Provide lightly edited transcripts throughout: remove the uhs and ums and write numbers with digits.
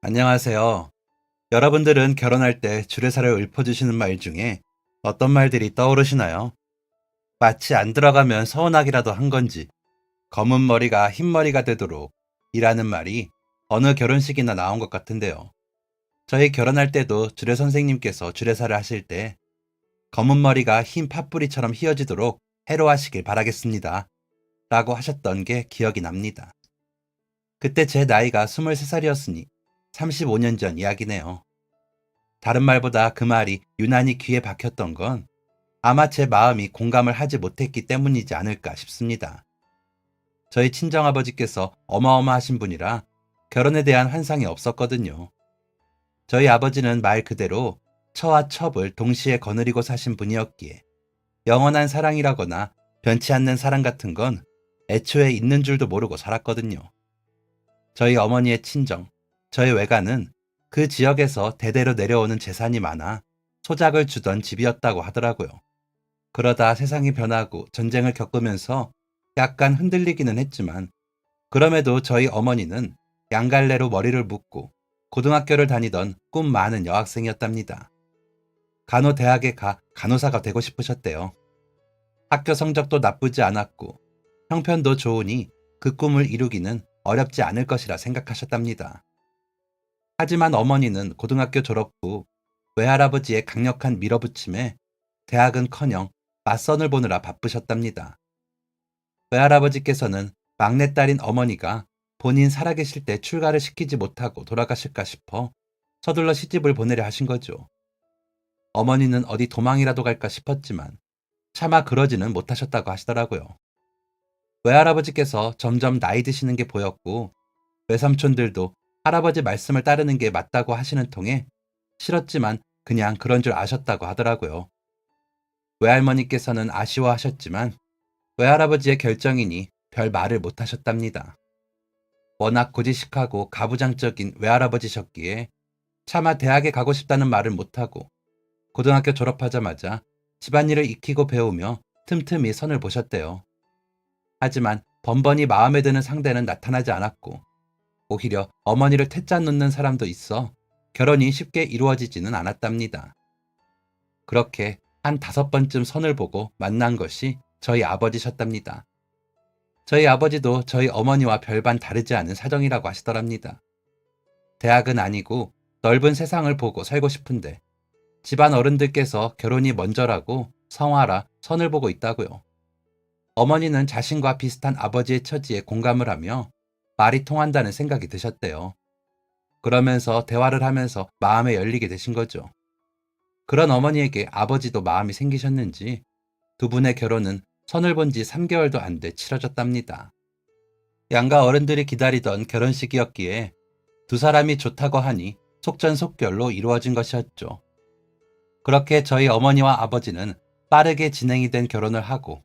안녕하세요. 여러분들은 결혼할 때 주례사를 읊어주시는 말 중에 어떤 말들이 떠오르시나요? 마치 안 들어가면 서운하기라도 한 건지, 검은 머리가 흰 머리가 되도록 이라는 말이 어느 결혼식이나 나온 것 같은데요. 저희 결혼할 때도 주례 선생님께서 주례사를 하실 때 검은 머리가 흰 팥뿌리처럼 휘어지도록 해로하시길 바라겠습니다. 라고 하셨던 게 기억이 납니다. 그때 제 나이가 23살이었으니 35년 전 이야기네요. 다른 말보다 그 말이 유난히 귀에 박혔던 건 아마 제 마음이 공감을 하지 못했기 때문이지 않을까 싶습니다. 저희 친정아버지께서 어마어마하신 분이라 결혼에 대한 환상이 없었거든요. 저희 아버지는 말 그대로 처와 첩을 동시에 거느리고 사신 분이었기에 영원한 사랑이라거나 변치 않는 사랑 같은 건 애초에 있는 줄도 모르고 살았거든요. 저희 어머니의 친정, 저희 외가는 그 지역에서 대대로 내려오는 재산이 많아 소작을 주던 집이었다고 하더라고요. 그러다 세상이 변하고 전쟁을 겪으면서 약간 흔들리기는 했지만 그럼에도 저희 어머니는 양갈래로 머리를 묶고 고등학교를 다니던 꿈 많은 여학생이었답니다. 간호대학에 가 간호사가 되고 싶으셨대요. 학교 성적도 나쁘지 않았고 형편도 좋으니 그 꿈을 이루기는 어렵지 않을 것이라 생각하셨답니다. 하지만 어머니는 고등학교 졸업 후 외할아버지의 강력한 밀어붙임에 대학은커녕 맞선을 보느라 바쁘셨답니다. 외할아버지께서는 막내딸인 어머니가 본인 살아계실 때 출가를 시키지 못하고 돌아가실까 싶어 서둘러 시집을 보내려 하신 거죠. 어머니는 어디 도망이라도 갈까 싶었지만 차마 그러지는 못하셨다고 하시더라고요. 외할아버지께서 점점 나이 드시는 게 보였고 외삼촌들도 할아버지 말씀을 따르는 게 맞다고 하시는 통에 싫었지만 그냥 그런 줄 아셨다고 하더라고요. 외할머니께서는 아쉬워하셨지만 외할아버지의 결정이니 별 말을 못 하셨답니다. 워낙 고지식하고 가부장적인 외할아버지셨기에 차마 대학에 가고 싶다는 말을 못하고 고등학교 졸업하자마자 집안일을 익히고 배우며 틈틈이 선을 보셨대요. 하지만 번번이 마음에 드는 상대는 나타나지 않았고 오히려 어머니를 퇴짜 놓는 사람도 있어 결혼이 쉽게 이루어지지는 않았답니다. 그렇게 한 5번쯤 선을 보고 만난 것이 저희 아버지셨답니다. 저희 아버지도 저희 어머니와 별반 다르지 않은 사정이라고 하시더랍니다. 대학은 아니고 넓은 세상을 보고 살고 싶은데 집안 어른들께서 결혼이 먼저라고 성화라 선을 보고 있다고요. 어머니는 자신과 비슷한 아버지의 처지에 공감을 하며 말이 통한다는 생각이 드셨대요. 그러면서 대화를 하면서 마음에 열리게 되신 거죠. 그런 어머니에게 아버지도 마음이 생기셨는지 두 분의 결혼은 선을 본 지 3개월도 안 돼 치러졌답니다. 양가 어른들이 기다리던 결혼식이었기에 두 사람이 좋다고 하니 속전속결로 이루어진 것이었죠. 그렇게 저희 어머니와 아버지는 빠르게 진행이 된 결혼을 하고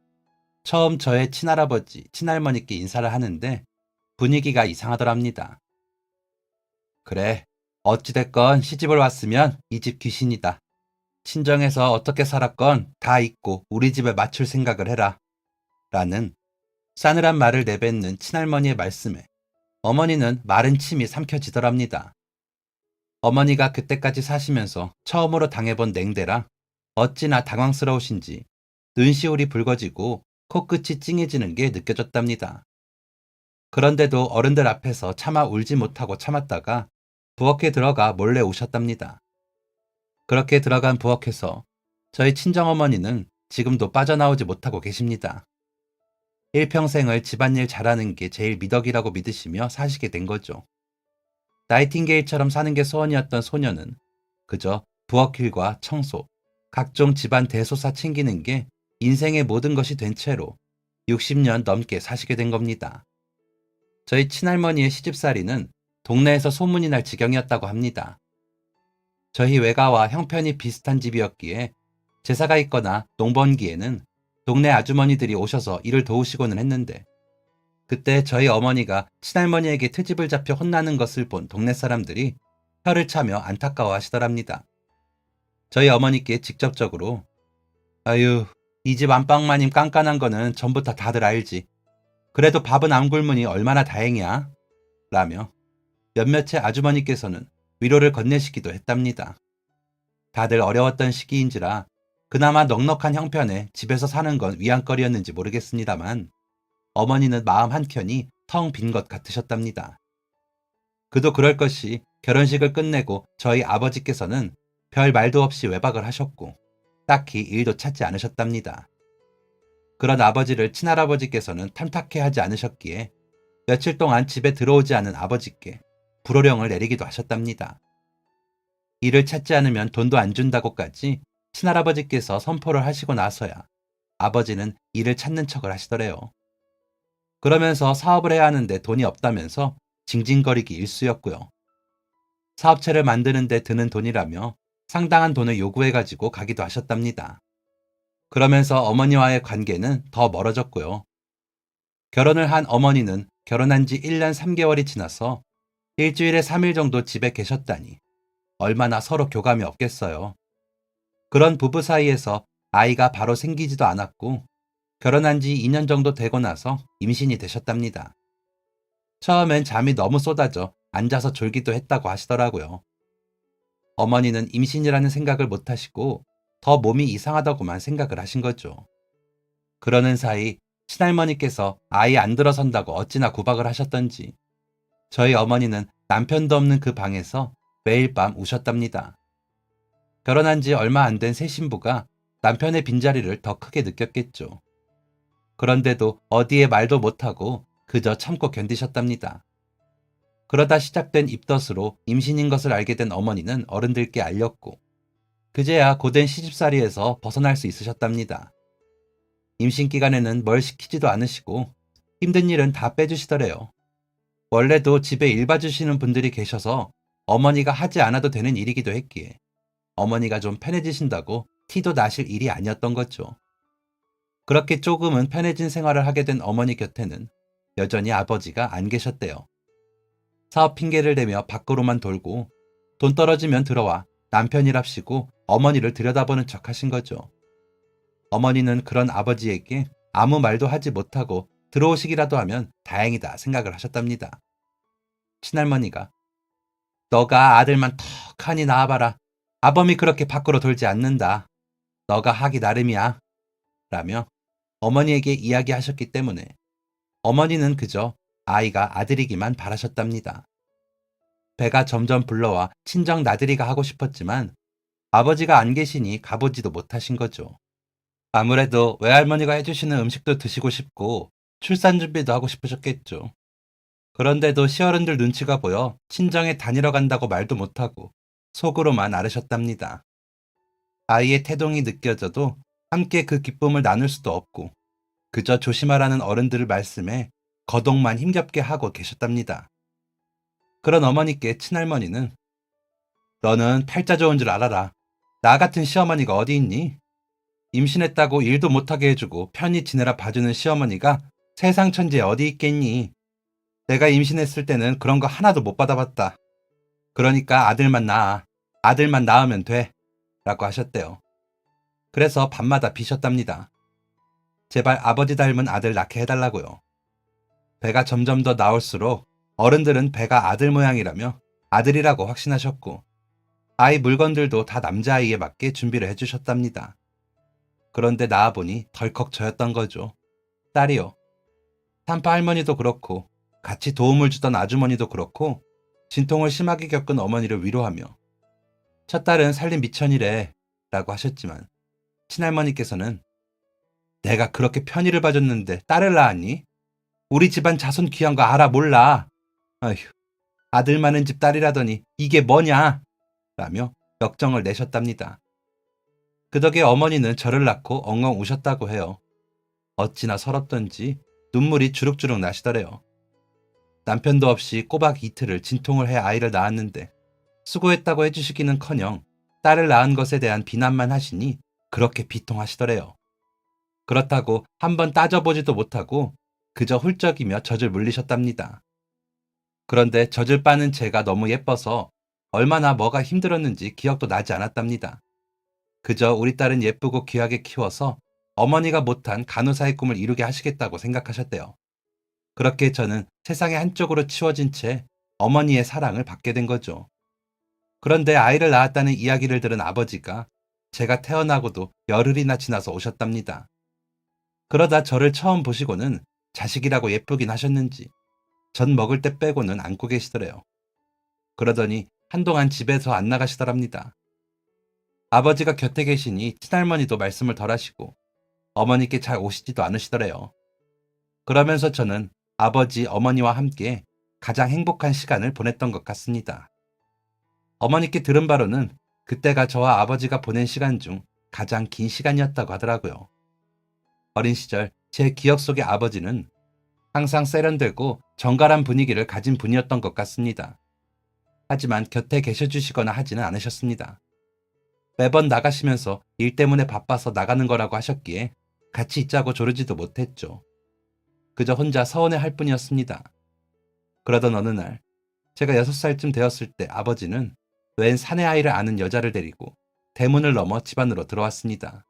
처음 저의 친할아버지, 친할머니께 인사를 하는데 분위기가 이상하더랍니다. 그래, 어찌됐건 시집을 왔으면 이 집 귀신이다. 친정에서 어떻게 살았건 다 잊고 우리 집에 맞출 생각을 해라. 라는 싸늘한 말을 내뱉는 친할머니의 말씀에 어머니는 마른 침이 삼켜지더랍니다. 어머니가 그때까지 사시면서 처음으로 당해본 냉대라 어찌나 당황스러우신지 눈시울이 붉어지고 코끝이 찡해지는 게 느껴졌답니다. 그런데도 어른들 앞에서 차마 울지 못하고 참았다가 부엌에 들어가 몰래 우셨답니다. 그렇게 들어간 부엌에서 저희 친정어머니는 지금도 빠져나오지 못하고 계십니다. 일평생을 집안일 잘하는 게 제일 미덕이라고 믿으시며 사시게 된 거죠. 나이팅게일처럼 사는 게 소원이었던 소녀는 그저 부엌일과 청소, 각종 집안 대소사 챙기는 게 인생의 모든 것이 된 채로 60년 넘게 사시게 된 겁니다. 저희 친할머니의 시집살이는 동네에서 소문이 날 지경이었다고 합니다. 저희 외가와 형편이 비슷한 집이었기에 제사가 있거나 농번기에는 동네 아주머니들이 오셔서 일을 도우시고는 했는데 그때 저희 어머니가 친할머니에게 트집을 잡혀 혼나는 것을 본 동네 사람들이 혀를 차며 안타까워 하시더랍니다. 저희 어머니께 직접적으로 아유, 이 집 안방마님 깐깐한 거는 전부 다들 알지. 그래도 밥은 안 굶으니 얼마나 다행이야. 라며 몇몇의 아주머니께서는 위로를 건네시기도 했답니다. 다들 어려웠던 시기인지라 그나마 넉넉한 형편에 집에서 사는 건 위안거리였는지 모르겠습니다만 어머니는 마음 한켠이 텅 빈 것 같으셨답니다. 그도 그럴 것이 결혼식을 끝내고 저희 아버지께서는 별 말도 없이 외박을 하셨고 딱히 일도 찾지 않으셨답니다. 그런 아버지를 친할아버지께서는 탐탁해 하지 않으셨기에 며칠 동안 집에 들어오지 않은 아버지께 불호령을 내리기도 하셨답니다. 일을 찾지 않으면 돈도 안 준다고까지 친할아버지께서 선포를 하시고 나서야 아버지는 일을 찾는 척을 하시더래요. 그러면서 사업을 해야 하는데 돈이 없다면서 징징거리기 일쑤였고요. 사업체를 만드는데 드는 돈이라며 상당한 돈을 요구해가지고 가기도 하셨답니다. 그러면서 어머니와의 관계는 더 멀어졌고요. 결혼을 한 어머니는 결혼한 지 1년 3개월이 지나서 일주일에 3일 정도 집에 계셨다니 얼마나 서로 교감이 없겠어요. 그런 부부 사이에서 아이가 바로 생기지도 않았고 결혼한 지 2년 정도 되고 나서 임신이 되셨답니다. 처음엔 잠이 너무 쏟아져 앉아서 졸기도 했다고 하시더라고요. 어머니는 임신이라는 생각을 못 하시고 더 몸이 이상하다고만 생각을 하신 거죠. 그러는 사이 친할머니께서 아이 안 들어선다고 어찌나 구박을 하셨던지 저희 어머니는 남편도 없는 그 방에서 매일 밤 우셨답니다. 결혼한 지 얼마 안 된 새 신부가 남편의 빈자리를 더 크게 느꼈겠죠. 그런데도 어디에 말도 못하고 그저 참고 견디셨답니다. 그러다 시작된 입덧으로 임신인 것을 알게 된 어머니는 어른들께 알렸고 그제야 고된 시집살이에서 벗어날 수 있으셨답니다. 임신 기간에는 뭘 시키지도 않으시고 힘든 일은 다 빼주시더래요. 원래도 집에 일 봐주시는 분들이 계셔서 어머니가 하지 않아도 되는 일이기도 했기에 어머니가 좀 편해지신다고 티도 나실 일이 아니었던 거죠. 그렇게 조금은 편해진 생활을 하게 된 어머니 곁에는 여전히 아버지가 안 계셨대요. 사업 핑계를 대며 밖으로만 돌고 돈 떨어지면 들어와 남편이랍시고 어머니를 들여다보는 척 하신 거죠. 어머니는 그런 아버지에게 아무 말도 하지 못하고 들어오시기라도 하면 다행이다 생각을 하셨답니다. 친할머니가 너가 아들만 턱하니 낳아봐라. 아범이 그렇게 밖으로 돌지 않는다. 너가 하기 나름이야. 라며 어머니에게 이야기하셨기 때문에 어머니는 그저 아이가 아들이기만 바라셨답니다. 배가 점점 불러와 친정 나들이가 하고 싶었지만 아버지가 안 계시니 가보지도 못하신 거죠. 아무래도 외할머니가 해주시는 음식도 드시고 싶고 출산 준비도 하고 싶으셨겠죠. 그런데도 시어른들 눈치가 보여 친정에 다니러 간다고 말도 못하고 속으로만 앓으셨답니다. 아이의 태동이 느껴져도 함께 그 기쁨을 나눌 수도 없고 그저 조심하라는 어른들의 말씀에 거동만 힘겹게 하고 계셨답니다. 그런 어머니께 친할머니는 너는 팔자 좋은 줄 알아라. 나 같은 시어머니가 어디 있니? 임신했다고 일도 못하게 해주고 편히 지내라 봐주는 시어머니가 세상 천지에 어디 있겠니? 내가 임신했을 때는 그런 거 하나도 못 받아봤다. 그러니까 아들만 낳아. 아들만 낳으면 돼. 라고 하셨대요. 그래서 밤마다 비셨답니다. 제발 아버지 닮은 아들 낳게 해달라고요. 배가 점점 더 나올수록 어른들은 배가 아들 모양이라며 아들이라고 확신하셨고 아이 물건들도 다 남자아이에 맞게 준비를 해주셨답니다. 그런데 낳아보니 덜컥 저였던 거죠. 딸이요. 산파 할머니도 그렇고 같이 도움을 주던 아주머니도 그렇고 진통을 심하게 겪은 어머니를 위로하며 첫 딸은 살림 미천이래 라고 하셨지만 친할머니께서는 내가 그렇게 편의를 봐줬는데 딸을 낳았니? 우리 집안 자손 귀한 거 알아 몰라. 아휴, 아들 많은 집 딸이라더니 이게 뭐냐? 라며 역정을 내셨답니다. 그 덕에 어머니는 저를 낳고 엉엉 우셨다고 해요. 어찌나 서럽던지 눈물이 주룩주룩 나시더래요. 남편도 없이 꼬박 이틀을 진통을 해 아이를 낳았는데 수고했다고 해주시기는커녕 딸을 낳은 것에 대한 비난만 하시니 그렇게 비통하시더래요. 그렇다고 한번 따져보지도 못하고 그저 훌쩍이며 젖을 물리셨답니다. 그런데 젖을 빠는 제가 너무 예뻐서 얼마나 뭐가 힘들었는지 기억도 나지 않았답니다. 그저 우리 딸은 예쁘고 귀하게 키워서 어머니가 못한 간호사의 꿈을 이루게 하시겠다고 생각하셨대요. 그렇게 저는 세상의 한쪽으로 치워진 채 어머니의 사랑을 받게 된 거죠. 그런데 아이를 낳았다는 이야기를 들은 아버지가 제가 태어나고도 열흘이나 지나서 오셨답니다. 그러다 저를 처음 보시고는 자식이라고 예쁘긴 하셨는지 전 먹을 때 빼고는 안고 계시더래요. 그러더니 한동안 집에서 안 나가시더랍니다. 아버지가 곁에 계시니 친할머니도 말씀을 덜 하시고 어머니께 잘 오시지도 않으시더래요. 그러면서 저는 아버지, 어머니와 함께 가장 행복한 시간을 보냈던 것 같습니다. 어머니께 들은 바로는 그때가 저와 아버지가 보낸 시간 중 가장 긴 시간이었다고 하더라고요. 어린 시절 제 기억 속의 아버지는 항상 세련되고 정갈한 분위기를 가진 분이었던 것 같습니다. 하지만 곁에 계셔주시거나 하지는 않으셨습니다. 매번 나가시면서 일 때문에 바빠서 나가는 거라고 하셨기에 같이 있자고 조르지도 못했죠. 그저 혼자 서운해 할 뿐이었습니다. 그러던 어느 날 제가 6살쯤 되었을 때 아버지는 웬 사내 아이를 아는 여자를 데리고 대문을 넘어 집 안으로 들어왔습니다.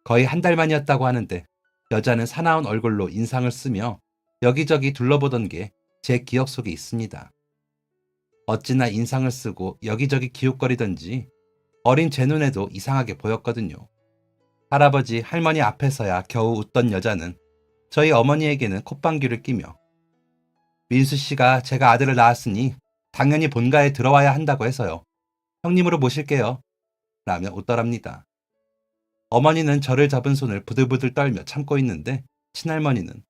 거의 한 달 만이었다고 하는데 여자는 사나운 얼굴로 인상을 쓰며 여기저기 둘러보던 게 제 기억 속에 있습니다. 어찌나 인상을 쓰고 여기저기 기웃거리던지 어린 제 눈에도 이상하게 보였거든요. 할아버지, 할머니 앞에서야 겨우 웃던 여자는 저희 어머니에게는 콧방귀를 끼며 민수 씨가 제가 아들을 낳았으니 당연히 본가에 들어와야 한다고 해서요. 형님으로 모실게요. 라며 웃더랍니다. 어머니는 저를 잡은 손을 부들부들 떨며 참고 있는데 친할머니는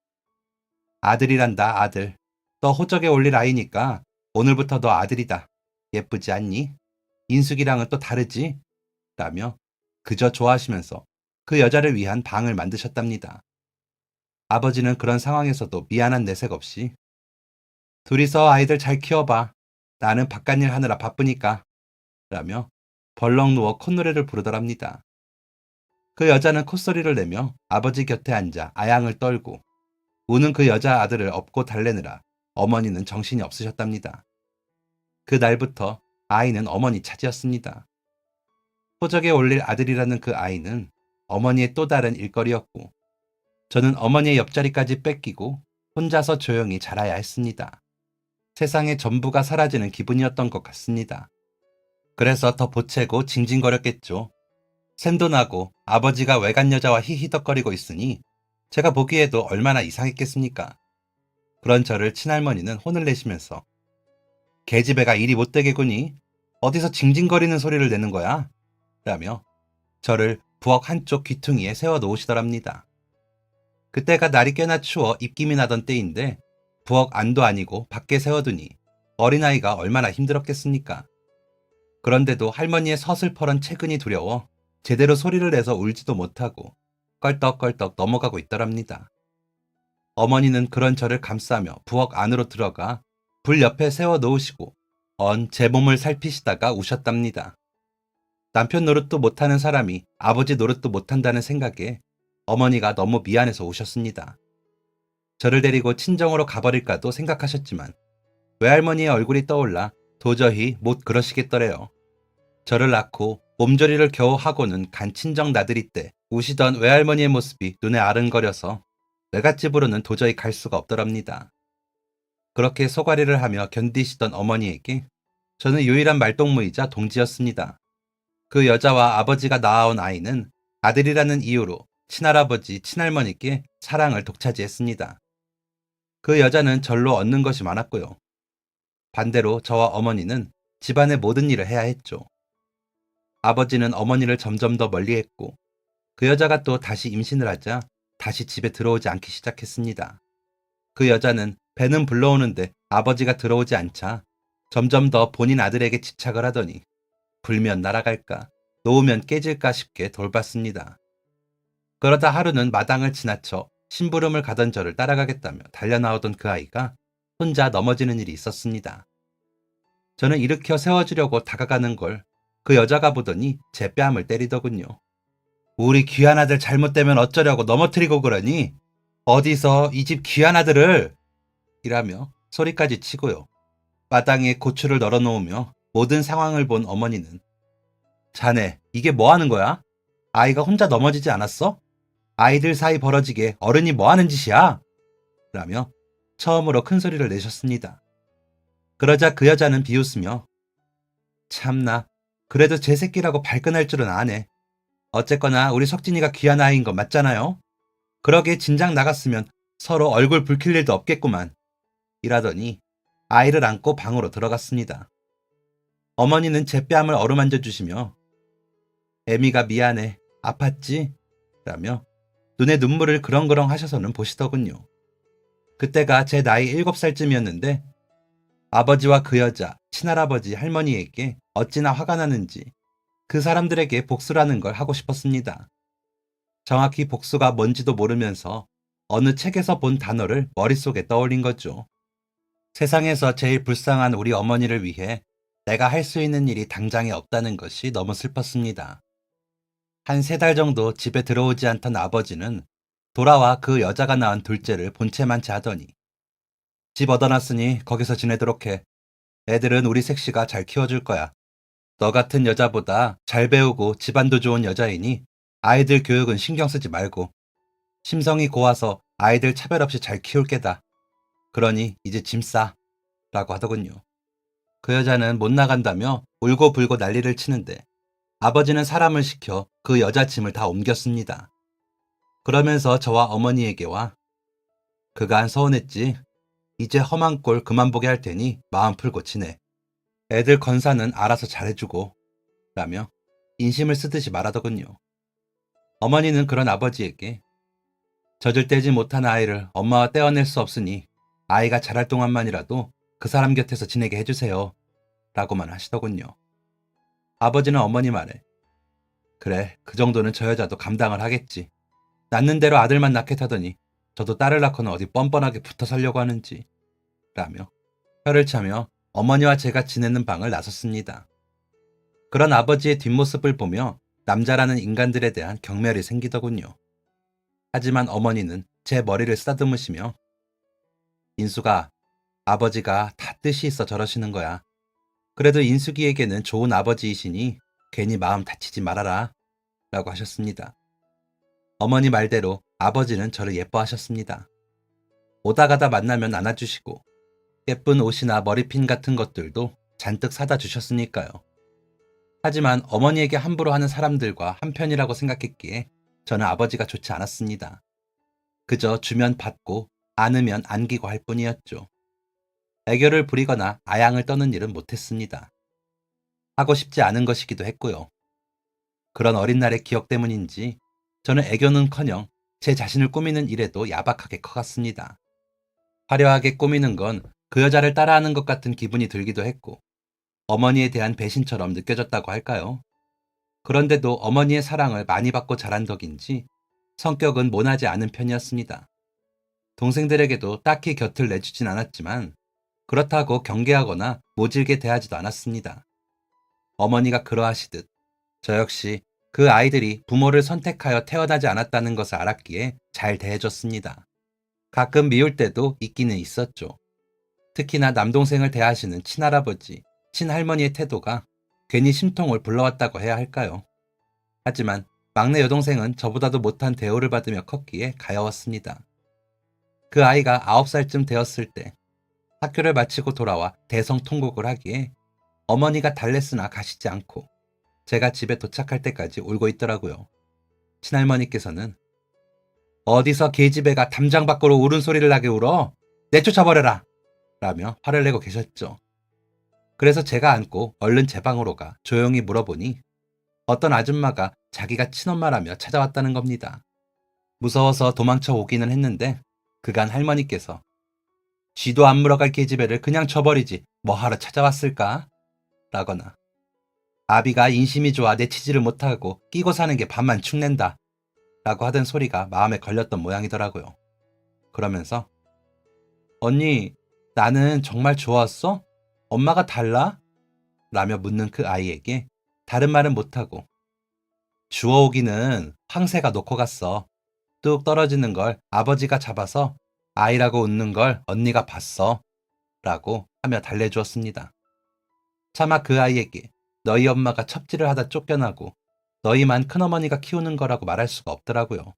아들이란다 아들. 너 호적에 올릴 아이니까 오늘부터 너 아들이다. 예쁘지 않니? 인숙이랑은 또 다르지? 라며 그저 좋아하시면서 그 여자를 위한 방을 만드셨답니다. 아버지는 그런 상황에서도 미안한 내색 없이 둘이서 아이들 잘 키워봐. 나는 바깥일 하느라 바쁘니까. 라며 벌렁 누워 콧노래를 부르더랍니다. 그 여자는 콧소리를 내며 아버지 곁에 앉아 아양을 떨고 우는 그 여자 아들을 업고 달래느라 어머니는 정신이 없으셨답니다. 그 날부터 아이는 어머니 차지였습니다. 호적에 올릴 아들이라는 그 아이는 어머니의 또 다른 일거리였고 저는 어머니의 옆자리까지 뺏기고 혼자서 조용히 자라야 했습니다. 세상의 전부가 사라지는 기분이었던 것 같습니다. 그래서 더 보채고 징징거렸겠죠. 샘도 나고 아버지가 외간 여자와 히히덕거리고 있으니 제가 보기에도 얼마나 이상했겠습니까? 그런 저를 친할머니는 혼을 내시면서 계집애가 일이 못되겠구니 어디서 징징거리는 소리를 내는 거야? 라며 저를 부엌 한쪽 귀퉁이에 세워 놓으시더랍니다. 그때가 날이 꽤나 추워 입김이 나던 때인데 부엌 안도 아니고 밖에 세워두니 어린아이가 얼마나 힘들었겠습니까? 그런데도 할머니의 서슬퍼런 체근이 두려워 제대로 소리를 내서 울지도 못하고 껄떡껄떡 넘어가고 있더랍니다. 어머니는 그런 저를 감싸며 부엌 안으로 들어가 불 옆에 세워 놓으시고 제 몸을 살피시다가 우셨답니다. 남편 노릇도 못하는 사람이 아버지 노릇도 못한다는 생각에 어머니가 너무 미안해서 우셨습니다. 저를 데리고 친정으로 가버릴까도 생각하셨지만 외할머니의 얼굴이 떠올라 도저히 못 그러시겠더래요. 저를 낳고 몸조리를 겨우 하고는 간 친정 나들이 때 우시던 외할머니의 모습이 눈에 아른거려서 외갓집으로는 도저히 갈 수가 없더랍니다. 그렇게 소가리를 하며 견디시던 어머니에게 저는 유일한 말동무이자 동지였습니다. 그 여자와 아버지가 낳아온 아이는 아들이라는 이유로 친할아버지, 친할머니께 사랑을 독차지했습니다. 그 여자는 절로 얻는 것이 많았고요. 반대로 저와 어머니는 집안의 모든 일을 해야 했죠. 아버지는 어머니를 점점 더 멀리했고 그 여자가 또 다시 임신을 하자 다시 집에 들어오지 않기 시작했습니다. 그 여자는 배는 불러오는데 아버지가 들어오지 않자 점점 더 본인 아들에게 집착을 하더니 불면 날아갈까 놓으면 깨질까 싶게 돌봤습니다. 그러다 하루는 마당을 지나쳐 심부름을 가던 저를 따라가겠다며 달려나오던 그 아이가 혼자 넘어지는 일이 있었습니다. 저는 일으켜 세워주려고 다가가는 걸 그 여자가 보더니 제 뺨을 때리더군요. 우리 귀한 아들 잘못되면 어쩌려고 넘어뜨리고 그러니? 어디서 이 집 귀한 아들을! 이라며 소리까지 치고요. 마당에 고추를 널어놓으며 모든 상황을 본 어머니는 자네 이게 뭐 하는 거야? 아이가 혼자 넘어지지 않았어? 아이들 사이 벌어지게 어른이 뭐 하는 짓이야? 라며 처음으로 큰 소리를 내셨습니다. 그러자 그 여자는 비웃으며 참나, 그래도 제 새끼라고 발끈할 줄은 아네. 어쨌거나 우리 석진이가 귀한 아이인 거 맞잖아요. 그러게 진작 나갔으면 서로 얼굴 붉힐 일도 없겠구만. 이라더니 아이를 안고 방으로 들어갔습니다. 어머니는 제 뺨을 어루만져 주시며 애미가 미안해. 아팠지? 라며 눈에 눈물을 그렁그렁 하셔서는 보시더군요. 그때가 제 나이 7살쯤이었는데 아버지와 그 여자, 친할아버지, 할머니에게 어찌나 화가 나는지 그 사람들에게 복수라는 걸 하고 싶었습니다. 정확히 복수가 뭔지도 모르면서 어느 책에서 본 단어를 머릿속에 떠올린 거죠. 세상에서 제일 불쌍한 우리 어머니를 위해 내가 할 수 있는 일이 당장에 없다는 것이 너무 슬펐습니다. 한 3달 정도 집에 들어오지 않던 아버지는 돌아와 그 여자가 낳은 둘째를 본체만 자더니 집 얻어놨으니 거기서 지내도록 해. 애들은 우리 색시가 잘 키워줄 거야. 너 같은 여자보다 잘 배우고 집안도 좋은 여자이니 아이들 교육은 신경 쓰지 말고 심성이 고와서 아이들 차별 없이 잘 키울 게다. 그러니 이제 짐 싸. 라고 하더군요. 그 여자는 못 나간다며 울고불고 난리를 치는데 아버지는 사람을 시켜 그 여자 짐을 다 옮겼습니다. 그러면서 저와 어머니에게 와 그간 서운했지. 이제 험한 꼴 그만 보게 할 테니 마음 풀고 지내. 애들 건사는 알아서 잘해주고 라며 인심을 쓰듯이 말하더군요. 어머니는 그런 아버지에게 젖을 떼지 못한 아이를 엄마와 떼어낼 수 없으니 아이가 자랄 동안만이라도 그 사람 곁에서 지내게 해주세요. 라고만 하시더군요. 아버지는 어머니 말에 그래, 그 정도는 저 여자도 감당을 하겠지. 낳는 대로 아들만 낳겠다더니 저도 딸을 낳고는 어디 뻔뻔하게 붙어 살려고 하는지 라며 혀를 차며 어머니와 제가 지내는 방을 나섰습니다. 그런 아버지의 뒷모습을 보며 남자라는 인간들에 대한 경멸이 생기더군요. 하지만 어머니는 제 머리를 쓰다듬으시며 인수가 아버지가 다 뜻이 있어 저러시는 거야. 그래도 인숙이에게는 좋은 아버지이시니 괜히 마음 다치지 말아라 라고 하셨습니다. 어머니 말대로 아버지는 저를 예뻐하셨습니다. 오다 가다 만나면 안아주시고 예쁜 옷이나 머리핀 같은 것들도 잔뜩 사다 주셨으니까요. 하지만 어머니에게 함부로 하는 사람들과 한편이라고 생각했기에 저는 아버지가 좋지 않았습니다. 그저 주면 받고 안으면 안기고 할 뿐이었죠. 애교를 부리거나 아양을 떠는 일은 못했습니다. 하고 싶지 않은 것이기도 했고요. 그런 어린 날의 기억 때문인지 저는 애교는커녕 제 자신을 꾸미는 일에도 야박하게 커갔습니다. 화려하게 꾸미는 건 그 여자를 따라하는 것 같은 기분이 들기도 했고 어머니에 대한 배신처럼 느껴졌다고 할까요? 그런데도 어머니의 사랑을 많이 받고 자란 덕인지 성격은 모나지 않은 편이었습니다. 동생들에게도 딱히 곁을 내주진 않았지만 그렇다고 경계하거나 모질게 대하지도 않았습니다. 어머니가 그러하시듯 저 역시 그 아이들이 부모를 선택하여 태어나지 않았다는 것을 알았기에 잘 대해줬습니다. 가끔 미울 때도 있기는 있었죠. 특히나 남동생을 대하시는 친할아버지, 친할머니의 태도가 괜히 심통을 불러왔다고 해야 할까요? 하지만 막내 여동생은 저보다도 못한 대우를 받으며 컸기에 가여웠습니다. 그 아이가 9살쯤 되었을 때 학교를 마치고 돌아와 대성통곡을 하기에 어머니가 달랬으나 가시지 않고 제가 집에 도착할 때까지 울고 있더라고요. 친할머니께서는 어디서 계집애가 담장 밖으로 울은 소리를 나게 울어? 내쫓아버려라! 라며 화를 내고 계셨죠. 그래서 제가 안고 얼른 제 방으로 가 조용히 물어보니 어떤 아줌마가 자기가 친엄마라며 찾아왔다는 겁니다. 무서워서 도망쳐 오기는 했는데 그간 할머니께서 쥐도 안 물어갈 계집애를 그냥 쳐버리지 뭐하러 찾아왔을까? 라거나 아비가 인심이 좋아 내치지를 못하고 끼고 사는 게 밥만 축낸다 라고 하던 소리가 마음에 걸렸던 모양이더라고요. 그러면서 언니 나는 정말 좋았어? 엄마가 달라? 라며 묻는 그 아이에게 다른 말은 못하고 주워오기는 황새가 놓고 갔어. 뚝 떨어지는 걸 아버지가 잡아서 아이라고 웃는 걸 언니가 봤어. 라고 하며 달래주었습니다. 차마 그 아이에게 너희 엄마가 첩질을 하다 쫓겨나고 너희만 큰어머니가 키우는 거라고 말할 수가 없더라고요.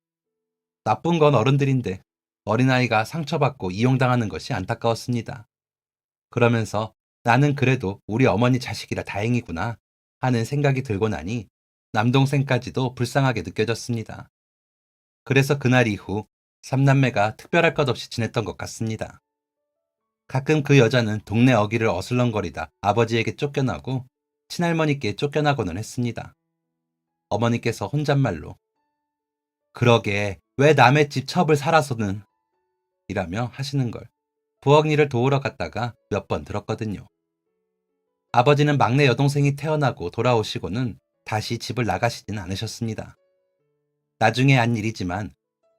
나쁜 건 어른들인데 어린아이가 상처받고 이용당하는 것이 안타까웠습니다. 그러면서 나는 그래도 우리 어머니 자식이라 다행이구나 하는 생각이 들고 나니 남동생까지도 불쌍하게 느껴졌습니다. 그래서 그날 이후 삼남매가 특별할 것 없이 지냈던 것 같습니다. 가끔 그 여자는 동네 어귀를 어슬렁거리다 아버지에게 쫓겨나고 친할머니께 쫓겨나고는 했습니다. 어머니께서 혼잣말로 그러게 왜 남의 집 첩을 살아서는 이라며 하시는 걸 부엌 일을 도우러 갔다가 몇 번 들었거든요. 아버지는 막내 여동생이 태어나고 돌아오시고는 다시 집을 나가시진 않으셨습니다. 나중에 안 일이지만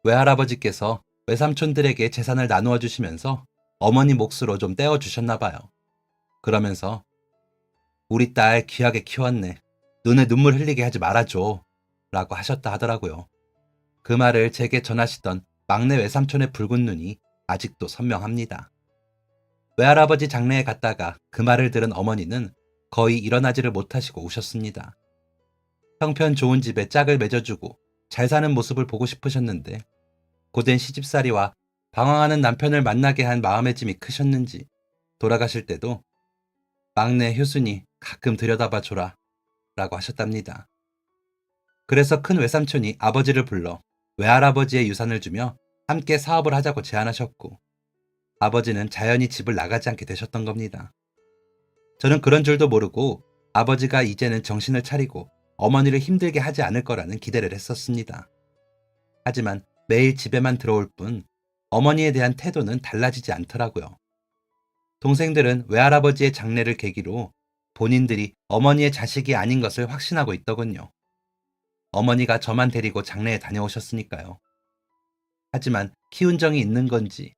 외할아버지께서 외삼촌들에게 재산을 나누어 주시면서 어머니 몫으로 좀 떼어주셨나 봐요. 그러면서 우리 딸 귀하게 키웠네. 눈에 눈물 흘리게 하지 말아줘. 라고 하셨다 하더라고요. 그 말을 제게 전하시던 막내 외삼촌의 붉은 눈이 아직도 선명합니다. 외할아버지 장례에 갔다가 그 말을 들은 어머니는 거의 일어나지를 못하시고 우셨습니다. 형편 좋은 집에 짝을 맺어주고 잘 사는 모습을 보고 싶으셨는데 고된 시집살이와 방황하는 남편을 만나게 한 마음의 짐이 크셨는지 돌아가실 때도 막내 효순이 가끔 들여다봐 줘라 라고 하셨답니다. 그래서 큰 외삼촌이 아버지를 불러 외할아버지의 유산을 주며 함께 사업을 하자고 제안하셨고 아버지는 자연히 집을 나가지 않게 되셨던 겁니다. 저는 그런 줄도 모르고 아버지가 이제는 정신을 차리고 어머니를 힘들게 하지 않을 거라는 기대를 했었습니다. 하지만 매일 집에만 들어올 뿐 어머니에 대한 태도는 달라지지 않더라고요. 동생들은 외할아버지의 장례를 계기로 본인들이 어머니의 자식이 아닌 것을 확신하고 있더군요. 어머니가 저만 데리고 장례에 다녀오셨으니까요. 하지만 키운 정이 있는 건지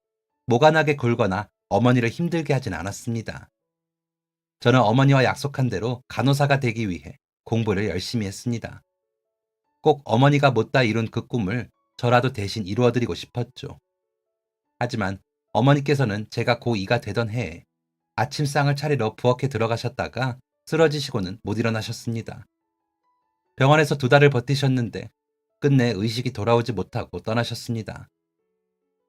모간하게 굴거나 어머니를 힘들게 하진 않았습니다. 저는 어머니와 약속한 대로 간호사가 되기 위해 공부를 열심히 했습니다. 꼭 어머니가 못다 이룬 그 꿈을 저라도 대신 이루어드리고 싶었죠. 하지만 어머니께서는 제가 고2가 되던 해에 아침상을 차리러 부엌에 들어가셨다가 쓰러지시고는 못 일어나셨습니다. 병원에서 2달을 버티셨는데 끝내 의식이 돌아오지 못하고 떠나셨습니다.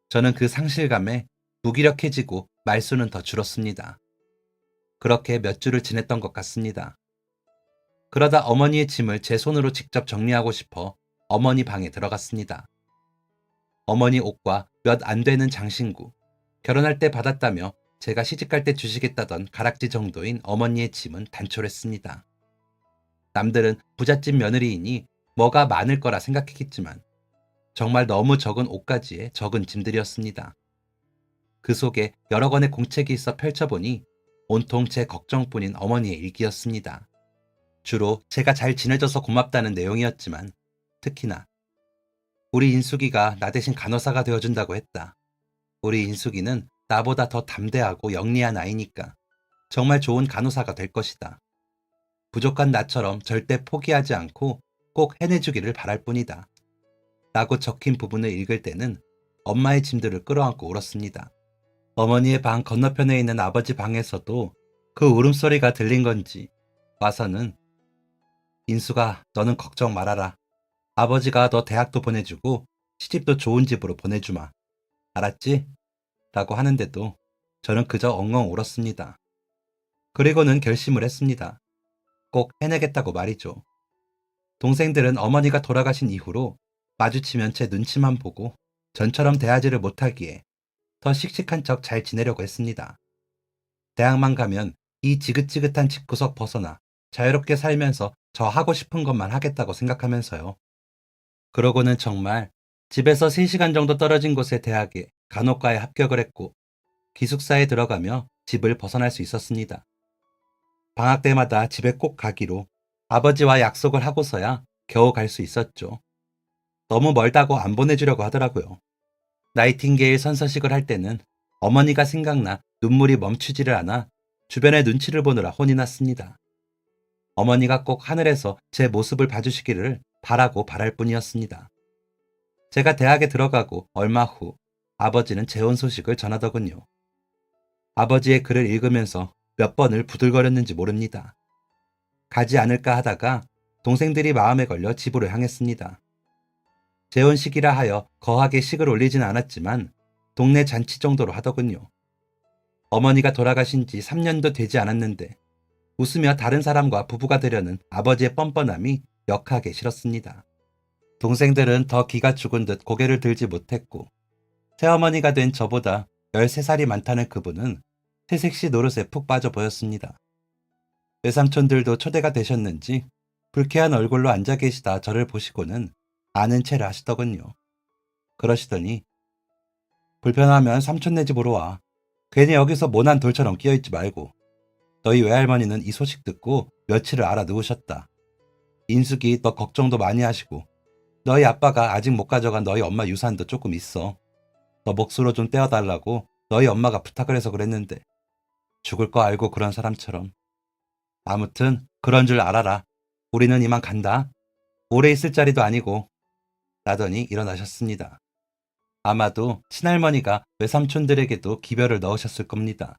저는 그 상실감에 무기력해지고 말수는 더 줄었습니다. 그렇게 몇 주를 지냈던 것 같습니다. 그러다 어머니의 짐을 제 손으로 직접 정리하고 싶어 어머니 방에 들어갔습니다. 어머니 옷과 몇 안 되는 장신구, 결혼할 때 받았다며 제가 시집갈 때 주시겠다던 가락지 정도인 어머니의 짐은 단촐했습니다. 남들은 부잣집 며느리이니 뭐가 많을 거라 생각했겠지만 정말 너무 적은 옷가지에 적은 짐들이었습니다. 그 속에 여러 권의 공책이 있어 펼쳐보니 온통 제 걱정뿐인 어머니의 일기였습니다. 주로 제가 잘 지내줘서 고맙다는 내용이었지만 특히나 우리 인숙이가 나 대신 간호사가 되어준다고 했다. 우리 인숙이는 나보다 더 담대하고 영리한 아이니까 정말 좋은 간호사가 될 것이다. 부족한 나처럼 절대 포기하지 않고 꼭 해내주기를 바랄 뿐이다. 라고 적힌 부분을 읽을 때는 엄마의 짐들을 끌어안고 울었습니다. 어머니의 방 건너편에 있는 아버지 방에서도 그 울음소리가 들린 건지 와서는 인수가 너는 걱정 말아라. 아버지가 너 대학도 보내주고 시집도 좋은 집으로 보내주마. 알았지? 라고 하는데도 저는 그저 엉엉 울었습니다. 그리고는 결심을 했습니다. 꼭 해내겠다고 말이죠. 동생들은 어머니가 돌아가신 이후로 마주치면 제 눈치만 보고 전처럼 대하지를 못하기에 더 씩씩한 척 잘 지내려고 했습니다. 대학만 가면 이 지긋지긋한 집구석 벗어나 자유롭게 살면서 저 하고 싶은 것만 하겠다고 생각하면서요. 그러고는 정말 집에서 3시간 정도 떨어진 곳의 대학에 간호과에 합격을 했고 기숙사에 들어가며 집을 벗어날 수 있었습니다. 방학 때마다 집에 꼭 가기로 아버지와 약속을 하고서야 겨우 갈 수 있었죠. 너무 멀다고 안 보내주려고 하더라고요. 나이팅게일 선서식을 할 때는 어머니가 생각나 눈물이 멈추지를 않아 주변의 눈치를 보느라 혼이 났습니다. 어머니가 꼭 하늘에서 제 모습을 봐주시기를 바라고 바랄 뿐이었습니다. 제가 대학에 들어가고 얼마 후 아버지는 재혼 소식을 전하더군요. 아버지의 글을 읽으면서 몇 번을 부들거렸는지 모릅니다. 가지 않을까 하다가 동생들이 마음에 걸려 집으로 향했습니다. 재혼식이라 하여 거하게 식을 올리진 않았지만 동네 잔치 정도로 하더군요. 어머니가 돌아가신 지 3년도 되지 않았는데 웃으며 다른 사람과 부부가 되려는 아버지의 뻔뻔함이 역하게 싫었습니다. 동생들은 더 기가 죽은 듯 고개를 들지 못했고 새어머니가 된 저보다 13살이 많다는 그분은 새색시 노릇에 푹 빠져 보였습니다. 외삼촌들도 초대가 되셨는지 불쾌한 얼굴로 앉아 계시다 저를 보시고는 아는 체를 하시더군요. 그러시더니 불편하면 삼촌네 집으로 와. 괜히 여기서 모난 돌처럼 끼어있지 말고. 너희 외할머니는 이 소식 듣고 며칠을 알아 누우셨다. 인숙이 너 걱정도 많이 하시고 너희 아빠가 아직 못 가져간 너희 엄마 유산도 조금 있어. 너 몫으로 좀 떼어달라고 너희 엄마가 부탁을 해서 그랬는데 죽을 거 알고 그런 사람처럼. 아무튼 그런 줄 알아라. 우리는 이만 간다. 오래 있을 자리도 아니고. 라더니 일어나셨습니다. 아마도 친할머니가 외삼촌들에게도 기별을 넣으셨을 겁니다.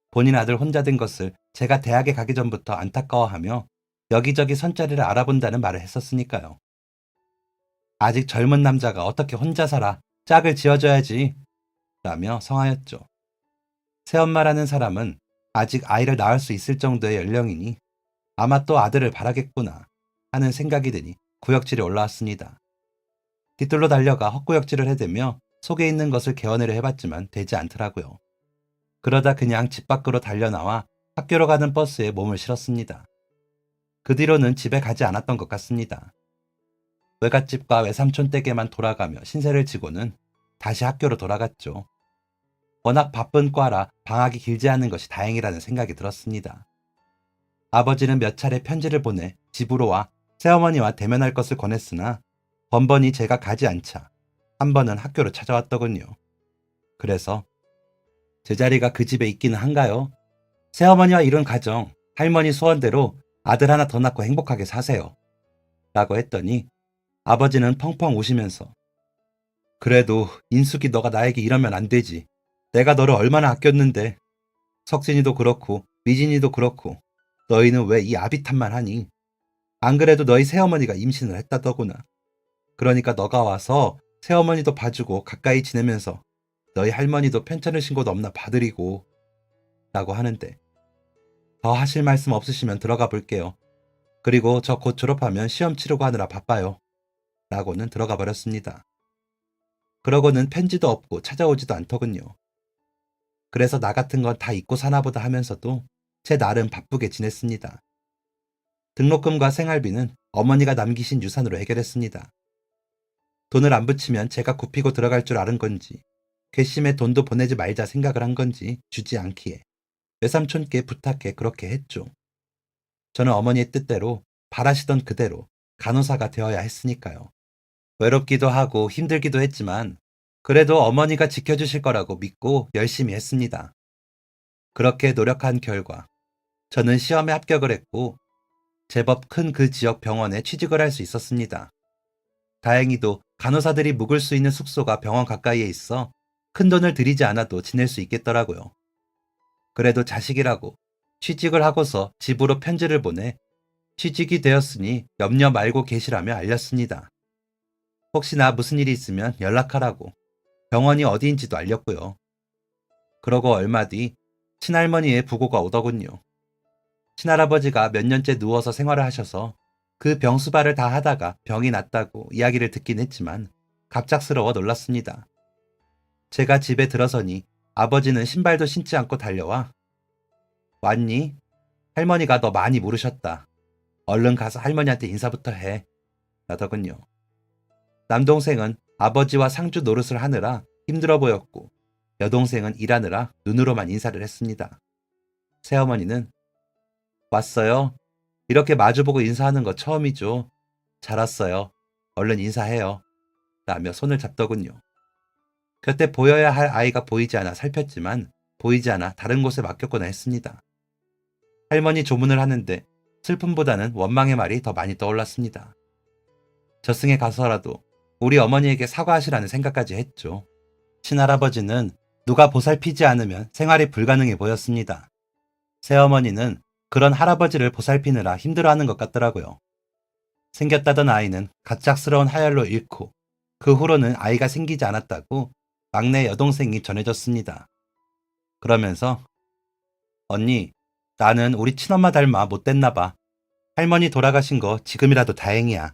본인 아들 혼자 된 것을 제가 대학에 가기 전부터 안타까워하며 여기저기 선자리를 알아본다는 말을 했었으니까요. 아직 젊은 남자가 어떻게 혼자 살아? 짝을 지어줘야지. 라며 성하였죠. 새엄마라는 사람은 아직 아이를 낳을 수 있을 정도의 연령이니 아마 또 아들을 바라겠구나 하는 생각이 드니 구역질이 올라왔습니다. 뒤뜰로 달려가 헛구역질을 해대며 속에 있는 것을 개어내려 해봤지만 되지 않더라고요. 그러다 그냥 집 밖으로 달려나와 학교로 가는 버스에 몸을 실었습니다. 그 뒤로는 집에 가지 않았던 것 같습니다. 외갓집과 외삼촌 댁에만 돌아가며 신세를 지고는 다시 학교로 돌아갔죠. 워낙 바쁜 과라 방학이 길지 않은 것이 다행이라는 생각이 들었습니다. 아버지는 몇 차례 편지를 보내 집으로 와 새어머니와 대면할 것을 권했으나 번번이 제가 가지 않자 한 번은 학교로 찾아왔더군요. 그래서 제자리가 그 집에 있기는 한가요? 새어머니와 이룬 가정, 할머니 소원대로 아들 하나 더 낳고 행복하게 사세요. 라고 했더니 아버지는 펑펑 우시면서 그래도 인숙이 너가 나에게 이러면 안 되지. 내가 너를 얼마나 아꼈는데. 석진이도 그렇고 미진이도 그렇고 너희는 왜 이 아비탄만 하니? 안 그래도 너희 새어머니가 임신을 했다더구나. 그러니까 너가 와서 새어머니도 봐주고 가까이 지내면서 너희 할머니도 편찮으신 곳 없나 봐드리고 라고 하는데 더 하실 말씀 없으시면 들어가 볼게요. 그리고 저 곧 졸업하면 시험 치르고 하느라 바빠요. 라고는 들어가 버렸습니다. 그러고는 편지도 없고 찾아오지도 않더군요. 그래서 나 같은 건 다 잊고 사나보다 하면서도 제 나름 바쁘게 지냈습니다. 등록금과 생활비는 어머니가 남기신 유산으로 해결했습니다. 돈을 안 붙이면 제가 굽히고 들어갈 줄 아는 건지 괘씸해 돈도 보내지 말자 생각을 한 건지 주지 않기에 외삼촌께 부탁해 그렇게 했죠. 저는 어머니의 뜻대로 바라시던 그대로 간호사가 되어야 했으니까요. 외롭기도 하고 힘들기도 했지만 그래도 어머니가 지켜주실 거라고 믿고 열심히 했습니다. 그렇게 노력한 결과 저는 시험에 합격을 했고 제법 큰 그 지역 병원에 취직을 할 수 있었습니다. 다행히도 간호사들이 묵을 수 있는 숙소가 병원 가까이에 있어 큰 돈을 들이지 않아도 지낼 수 있겠더라고요. 그래도 자식이라고 취직을 하고서 집으로 편지를 보내 취직이 되었으니 염려 말고 계시라며 알렸습니다. 혹시나 무슨 일이 있으면 연락하라고 병원이 어디인지도 알렸고요. 그러고 얼마 뒤 친할머니의 부고가 오더군요. 친할아버지가 몇 년째 누워서 생활을 하셔서 그 병수발을 다 하다가 병이 났다고 이야기를 듣긴 했지만 갑작스러워 놀랐습니다. 제가 집에 들어서니 아버지는 신발도 신지 않고 달려와 왔니? 할머니가 너 많이 모르셨다. 얼른 가서 할머니한테 인사부터 해. 라더군요. 남동생은 아버지와 상주 노릇을 하느라 힘들어 보였고 여동생은 일하느라 눈으로만 인사를 했습니다. 새어머니는 왔어요. 이렇게 마주보고 인사하는 거 처음이죠. 잘 왔어요. 얼른 인사해요. 라며 손을 잡더군요. 곁에 보여야 할 아이가 보이지 않아 살폈지만 보이지 않아 다른 곳에 맡겼거나 했습니다. 할머니 조문을 하는데 슬픔보다는 원망의 말이 더 많이 떠올랐습니다. 저승에 가서라도 우리 어머니에게 사과하시라는 생각까지 했죠. 친할아버지는 누가 보살피지 않으면 생활이 불가능해 보였습니다. 새어머니는 그런 할아버지를 보살피느라 힘들어하는 것 같더라고요. 생겼다던 아이는 갑작스러운 하열로 잃고 그 후로는 아이가 생기지 않았다고 막내 여동생이 전해졌습니다. 그러면서 언니, 나는 우리 친엄마 닮아 못됐나 봐. 할머니 돌아가신 거 지금이라도 다행이야.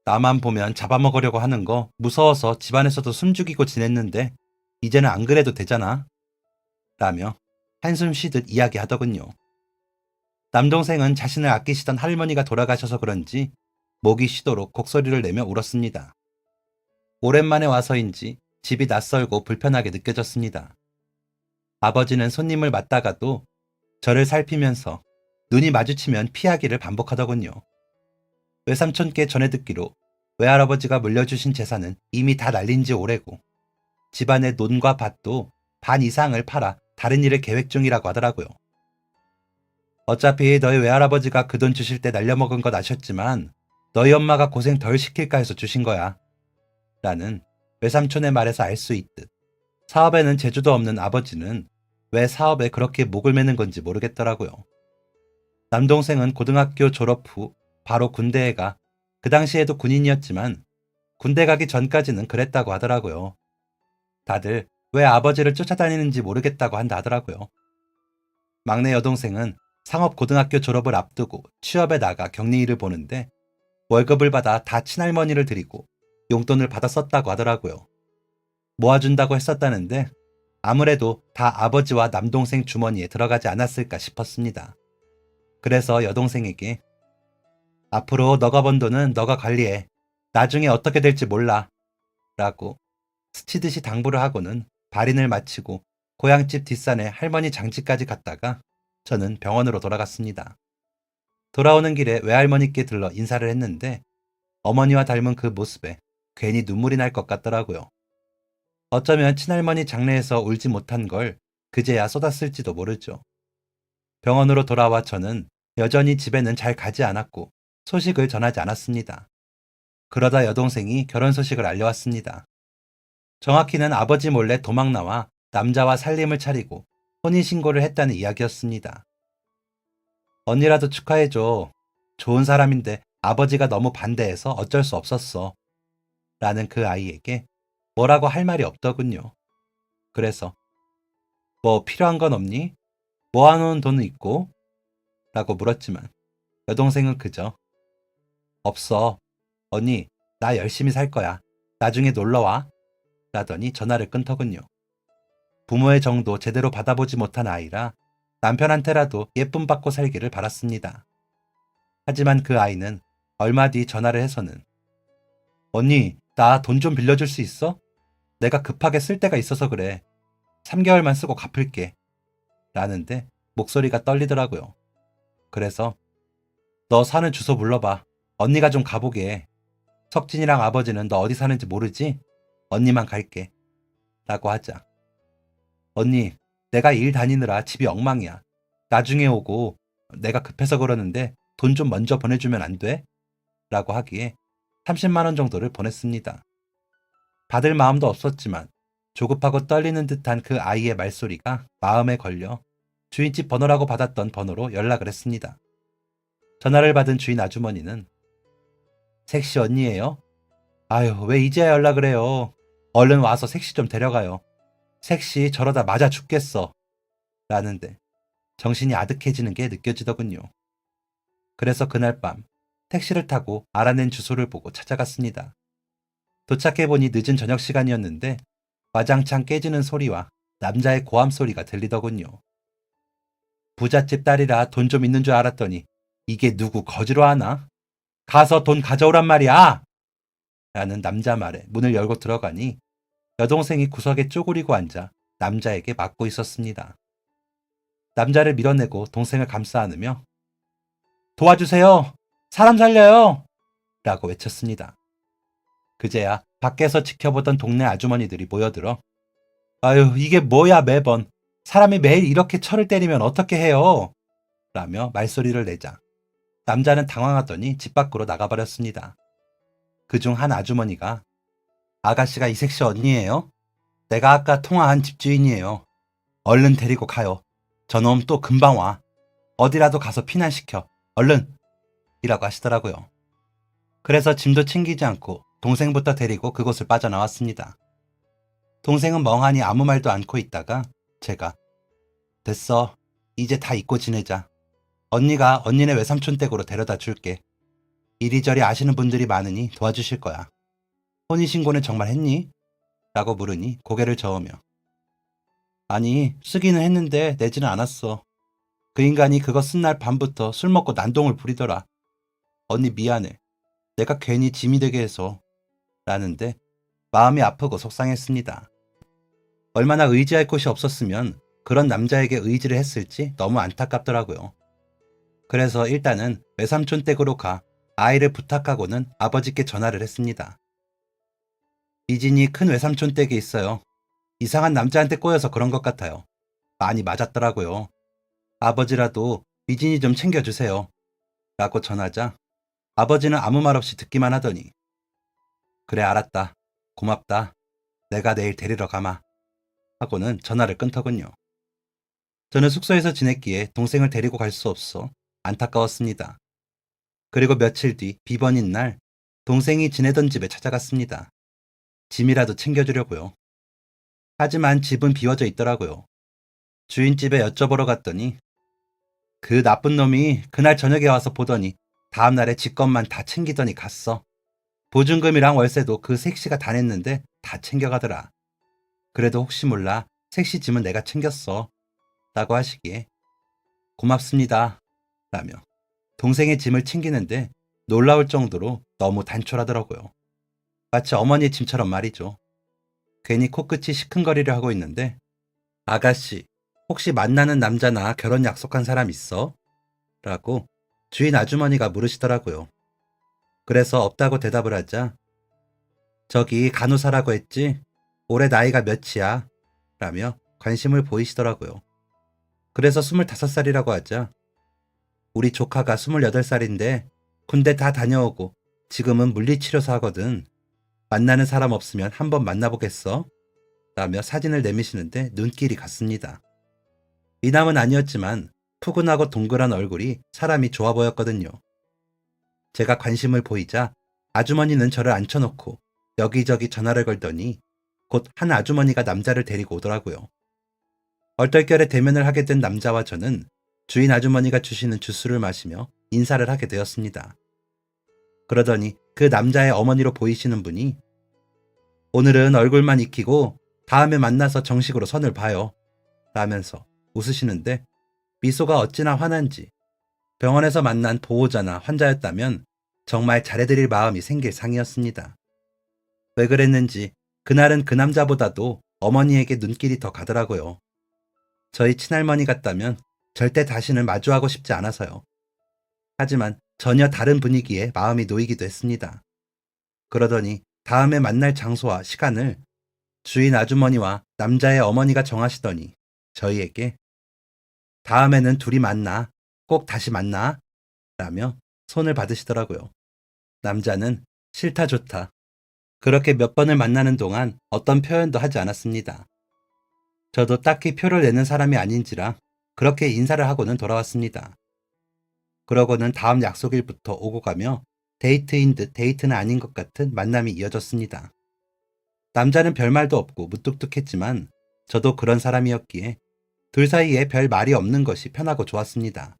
나만 보면 잡아먹으려고 하는 거 무서워서 집안에서도 숨죽이고 지냈는데 이제는 안 그래도 되잖아. 라며 한숨 쉬듯 이야기하더군요. 남동생은 자신을 아끼시던 할머니가 돌아가셔서 그런지 목이 쉬도록 곡소리를 내며 울었습니다. 오랜만에 와서인지 집이 낯설고 불편하게 느껴졌습니다. 아버지는 손님을 맞다가도 저를 살피면서 눈이 마주치면 피하기를 반복하더군요. 외삼촌께 전해 듣기로 외할아버지가 물려주신 재산은 이미 다 날린 지 오래고 집안의 논과 밭도 반 이상을 팔아 다른 일을 계획 중이라고 하더라고요. 어차피 너희 외할아버지가 그 돈 주실 때 날려먹은 것 아셨지만 너희 엄마가 고생 덜 시킬까 해서 주신 거야. 라는 외삼촌의 말에서 알 수 있듯 사업에는 재주도 없는 아버지는 왜 사업에 그렇게 목을 매는 건지 모르겠더라고요. 남동생은 고등학교 졸업 후 바로 군대에 가 그 당시에도 군인이었지만 군대 가기 전까지는 그랬다고 하더라고요. 다들 왜 아버지를 쫓아다니는지 모르겠다고 한다 하더라고요. 막내 여동생은 상업 고등학교 졸업을 앞두고 취업에 나가 격리일을 보는데 월급을 받아 다 친할머니를 드리고 용돈을 받아 썼다고 하더라고요. 모아준다고 했었다는데 아무래도 다 아버지와 남동생 주머니에 들어가지 않았을까 싶었습니다. 그래서 여동생에게 앞으로 너가 번 돈은 너가 관리해. 나중에 어떻게 될지 몰라. 라고 스치듯이 당부를 하고는 발인을 마치고 고향집 뒷산에 할머니 장집까지 갔다가 저는 병원으로 돌아갔습니다. 돌아오는 길에 외할머니께 들러 인사를 했는데 어머니와 닮은 그 모습에 괜히 눈물이 날 것 같더라고요. 어쩌면 친할머니 장례에서 울지 못한 걸 그제야 쏟았을지도 모르죠. 병원으로 돌아와 저는 여전히 집에는 잘 가지 않았고 소식을 전하지 않았습니다. 그러다 여동생이 결혼 소식을 알려왔습니다. 정확히는 아버지 몰래 도망 나와 남자와 살림을 차리고 혼인신고를 했다는 이야기였습니다. 언니라도 축하해줘. 좋은 사람인데 아버지가 너무 반대해서 어쩔 수 없었어. 라는 그 아이에게 뭐라고 할 말이 없더군요. 그래서 뭐 필요한 건 없니? 모아놓은 돈은 있고? 라고 물었지만 여동생은 그저 없어. 언니, 나 열심히 살 거야. 나중에 놀러와. 라더니 전화를 끊더군요. 부모의 정도 제대로 받아보지 못한 아이라 남편한테라도 예쁨 받고 살기를 바랐습니다. 하지만 그 아이는 얼마 뒤 전화를 해서는 언니, 나 돈 좀 빌려줄 수 있어? 내가 급하게 쓸 데가 있어서 그래. 3개월만 쓰고 갚을게. 라는데 목소리가 떨리더라고요. 그래서 너 사는 주소 불러봐. 언니가 좀 가보게. 석진이랑 아버지는 너 어디 사는지 모르지? 언니만 갈게. 라고 하자. 언니, 내가 일 다니느라 집이 엉망이야. 나중에 오고 내가 급해서 그러는데 돈 좀 먼저 보내주면 안 돼? 라고 하기에 30만 원 정도를 보냈습니다. 받을 마음도 없었지만 조급하고 떨리는 듯한 그 아이의 말소리가 마음에 걸려 주인집 번호라고 받았던 번호로 연락을 했습니다. 전화를 받은 주인 아주머니는 색시 언니예요? 아유, 왜 이제야 연락을 해요? 얼른 와서 색시 좀 데려가요. 색시 저러다 맞아 죽겠어. 라는데 정신이 아득해지는 게 느껴지더군요. 그래서 그날 밤 택시를 타고 알아낸 주소를 보고 찾아갔습니다. 도착해보니 늦은 저녁 시간이었는데 와장창 깨지는 소리와 남자의 고함 소리가 들리더군요. 부잣집 딸이라 돈 좀 있는 줄 알았더니 이게 누구 거지로 하나? 가서 돈 가져오란 말이야! 라는 남자 말에 문을 열고 들어가니 여동생이 구석에 쪼그리고 앉아 남자에게 맞고 있었습니다. 남자를 밀어내고 동생을 감싸 안으며 도와주세요! 사람 살려요! 라고 외쳤습니다. 그제야 밖에서 지켜보던 동네 아주머니들이 모여들어 아유, 이게 뭐야 매번. 사람이 매일 이렇게 철을 때리면 어떻게 해요? 라며 말소리를 내자 남자는 당황하더니 집 밖으로 나가버렸습니다. 그중 한 아주머니가 아가씨가 이색씨 언니예요? 내가 아까 통화한 집주인이에요. 얼른 데리고 가요. 저놈 또 금방 와. 어디라도 가서 피난시켜. 얼른! 이라고 하시더라고요. 그래서 짐도 챙기지 않고 동생부터 데리고 그곳을 빠져나왔습니다. 동생은 멍하니 아무 말도 않고 있다가 제가 됐어. 이제 다 잊고 지내자. 언니가 언니네 외삼촌 댁으로 데려다 줄게. 이리저리 아시는 분들이 많으니 도와주실 거야. 혼인신고는 정말 했니? 라고 물으니 고개를 저으며. 아니, 쓰기는 했는데 내지는 않았어. 그 인간이 그거 쓴 날 밤부터 술 먹고 난동을 부리더라. 언니 미안해. 내가 괜히 짐이 되게 해서. 라는데 마음이 아프고 속상했습니다. 얼마나 의지할 곳이 없었으면 그런 남자에게 의지를 했을지 너무 안타깝더라고요. 그래서 일단은 외삼촌 댁으로 가 아이를 부탁하고는 아버지께 전화를 했습니다. 미진이 큰 외삼촌 댁에 있어요. 이상한 남자한테 꼬여서 그런 것 같아요. 많이 맞았더라고요. 아버지라도 미진이 좀 챙겨주세요. 라고 전하자 아버지는 아무 말 없이 듣기만 하더니 그래 알았다. 고맙다. 내가 내일 데리러 가마. 하고는 전화를 끊더군요. 저는 숙소에서 지냈기에 동생을 데리고 갈 수 없어 안타까웠습니다. 그리고 며칠 뒤 비번인 날 동생이 지내던 집에 찾아갔습니다. 짐이라도 챙겨주려고요. 하지만 집은 비워져 있더라고요. 주인집에 여쭤보러 갔더니 그 나쁜 놈이 그날 저녁에 와서 보더니 다음날에 집 것만 다 챙기더니 갔어. 보증금이랑 월세도 그 색시가 다 냈는데 다 챙겨가더라. 그래도 혹시 몰라 색시 짐은 내가 챙겼어. 라고 하시기에 고맙습니다. 라며 동생의 짐을 챙기는데 놀라울 정도로 너무 단촐하더라고요. 마치 어머니의 짐처럼 말이죠. 괜히 코끝이 시큰거리려 하고 있는데 아가씨 혹시 만나는 남자나 결혼 약속한 사람 있어? 라고 주인 아주머니가 물으시더라고요. 그래서 없다고 대답을 하자 저기 간호사라고 했지? 올해 나이가 몇이야? 라며 관심을 보이시더라고요. 그래서 25살이라고 하자 우리 조카가 28살인데 군대 다 다녀오고 지금은 물리치료사 하거든. 만나는 사람 없으면 한번 만나보겠어? 라며 사진을 내미시는데 눈길이 갔습니다. 미남은 아니었지만 푸근하고 동그란 얼굴이 사람이 좋아 보였거든요. 제가 관심을 보이자 아주머니는 저를 앉혀놓고 여기저기 전화를 걸더니 곧 한 아주머니가 남자를 데리고 오더라고요. 얼떨결에 대면을 하게 된 남자와 저는 주인 아주머니가 주시는 주스를 마시며 인사를 하게 되었습니다. 그러더니 그 남자의 어머니로 보이시는 분이 오늘은 얼굴만 익히고 다음에 만나서 정식으로 선을 봐요. 라면서 웃으시는데 미소가 어찌나 환한지 병원에서 만난 보호자나 환자였다면 정말 잘해드릴 마음이 생길 상이었습니다. 왜 그랬는지 그날은 그 남자보다도 어머니에게 눈길이 더 가더라고요. 저희 친할머니 같다면 절대 다시는 마주하고 싶지 않아서요. 하지만 전혀 다른 분위기에 마음이 놓이기도 했습니다. 그러더니 다음에 만날 장소와 시간을 주인 아주머니와 남자의 어머니가 정하시더니 저희에게 다음에는 둘이 만나, 꼭 다시 만나 라며 손을 받으시더라고요. 남자는 싫다 좋다. 그렇게 몇 번을 만나는 동안 어떤 표현도 하지 않았습니다. 저도 딱히 표를 내는 사람이 아닌지라 그렇게 인사를 하고는 돌아왔습니다. 그러고는 다음 약속일부터 오고 가며 데이트인 듯 데이트는 아닌 것 같은 만남이 이어졌습니다. 남자는 별말도 없고 무뚝뚝했지만 저도 그런 사람이었기에 둘 사이에 별 말이 없는 것이 편하고 좋았습니다.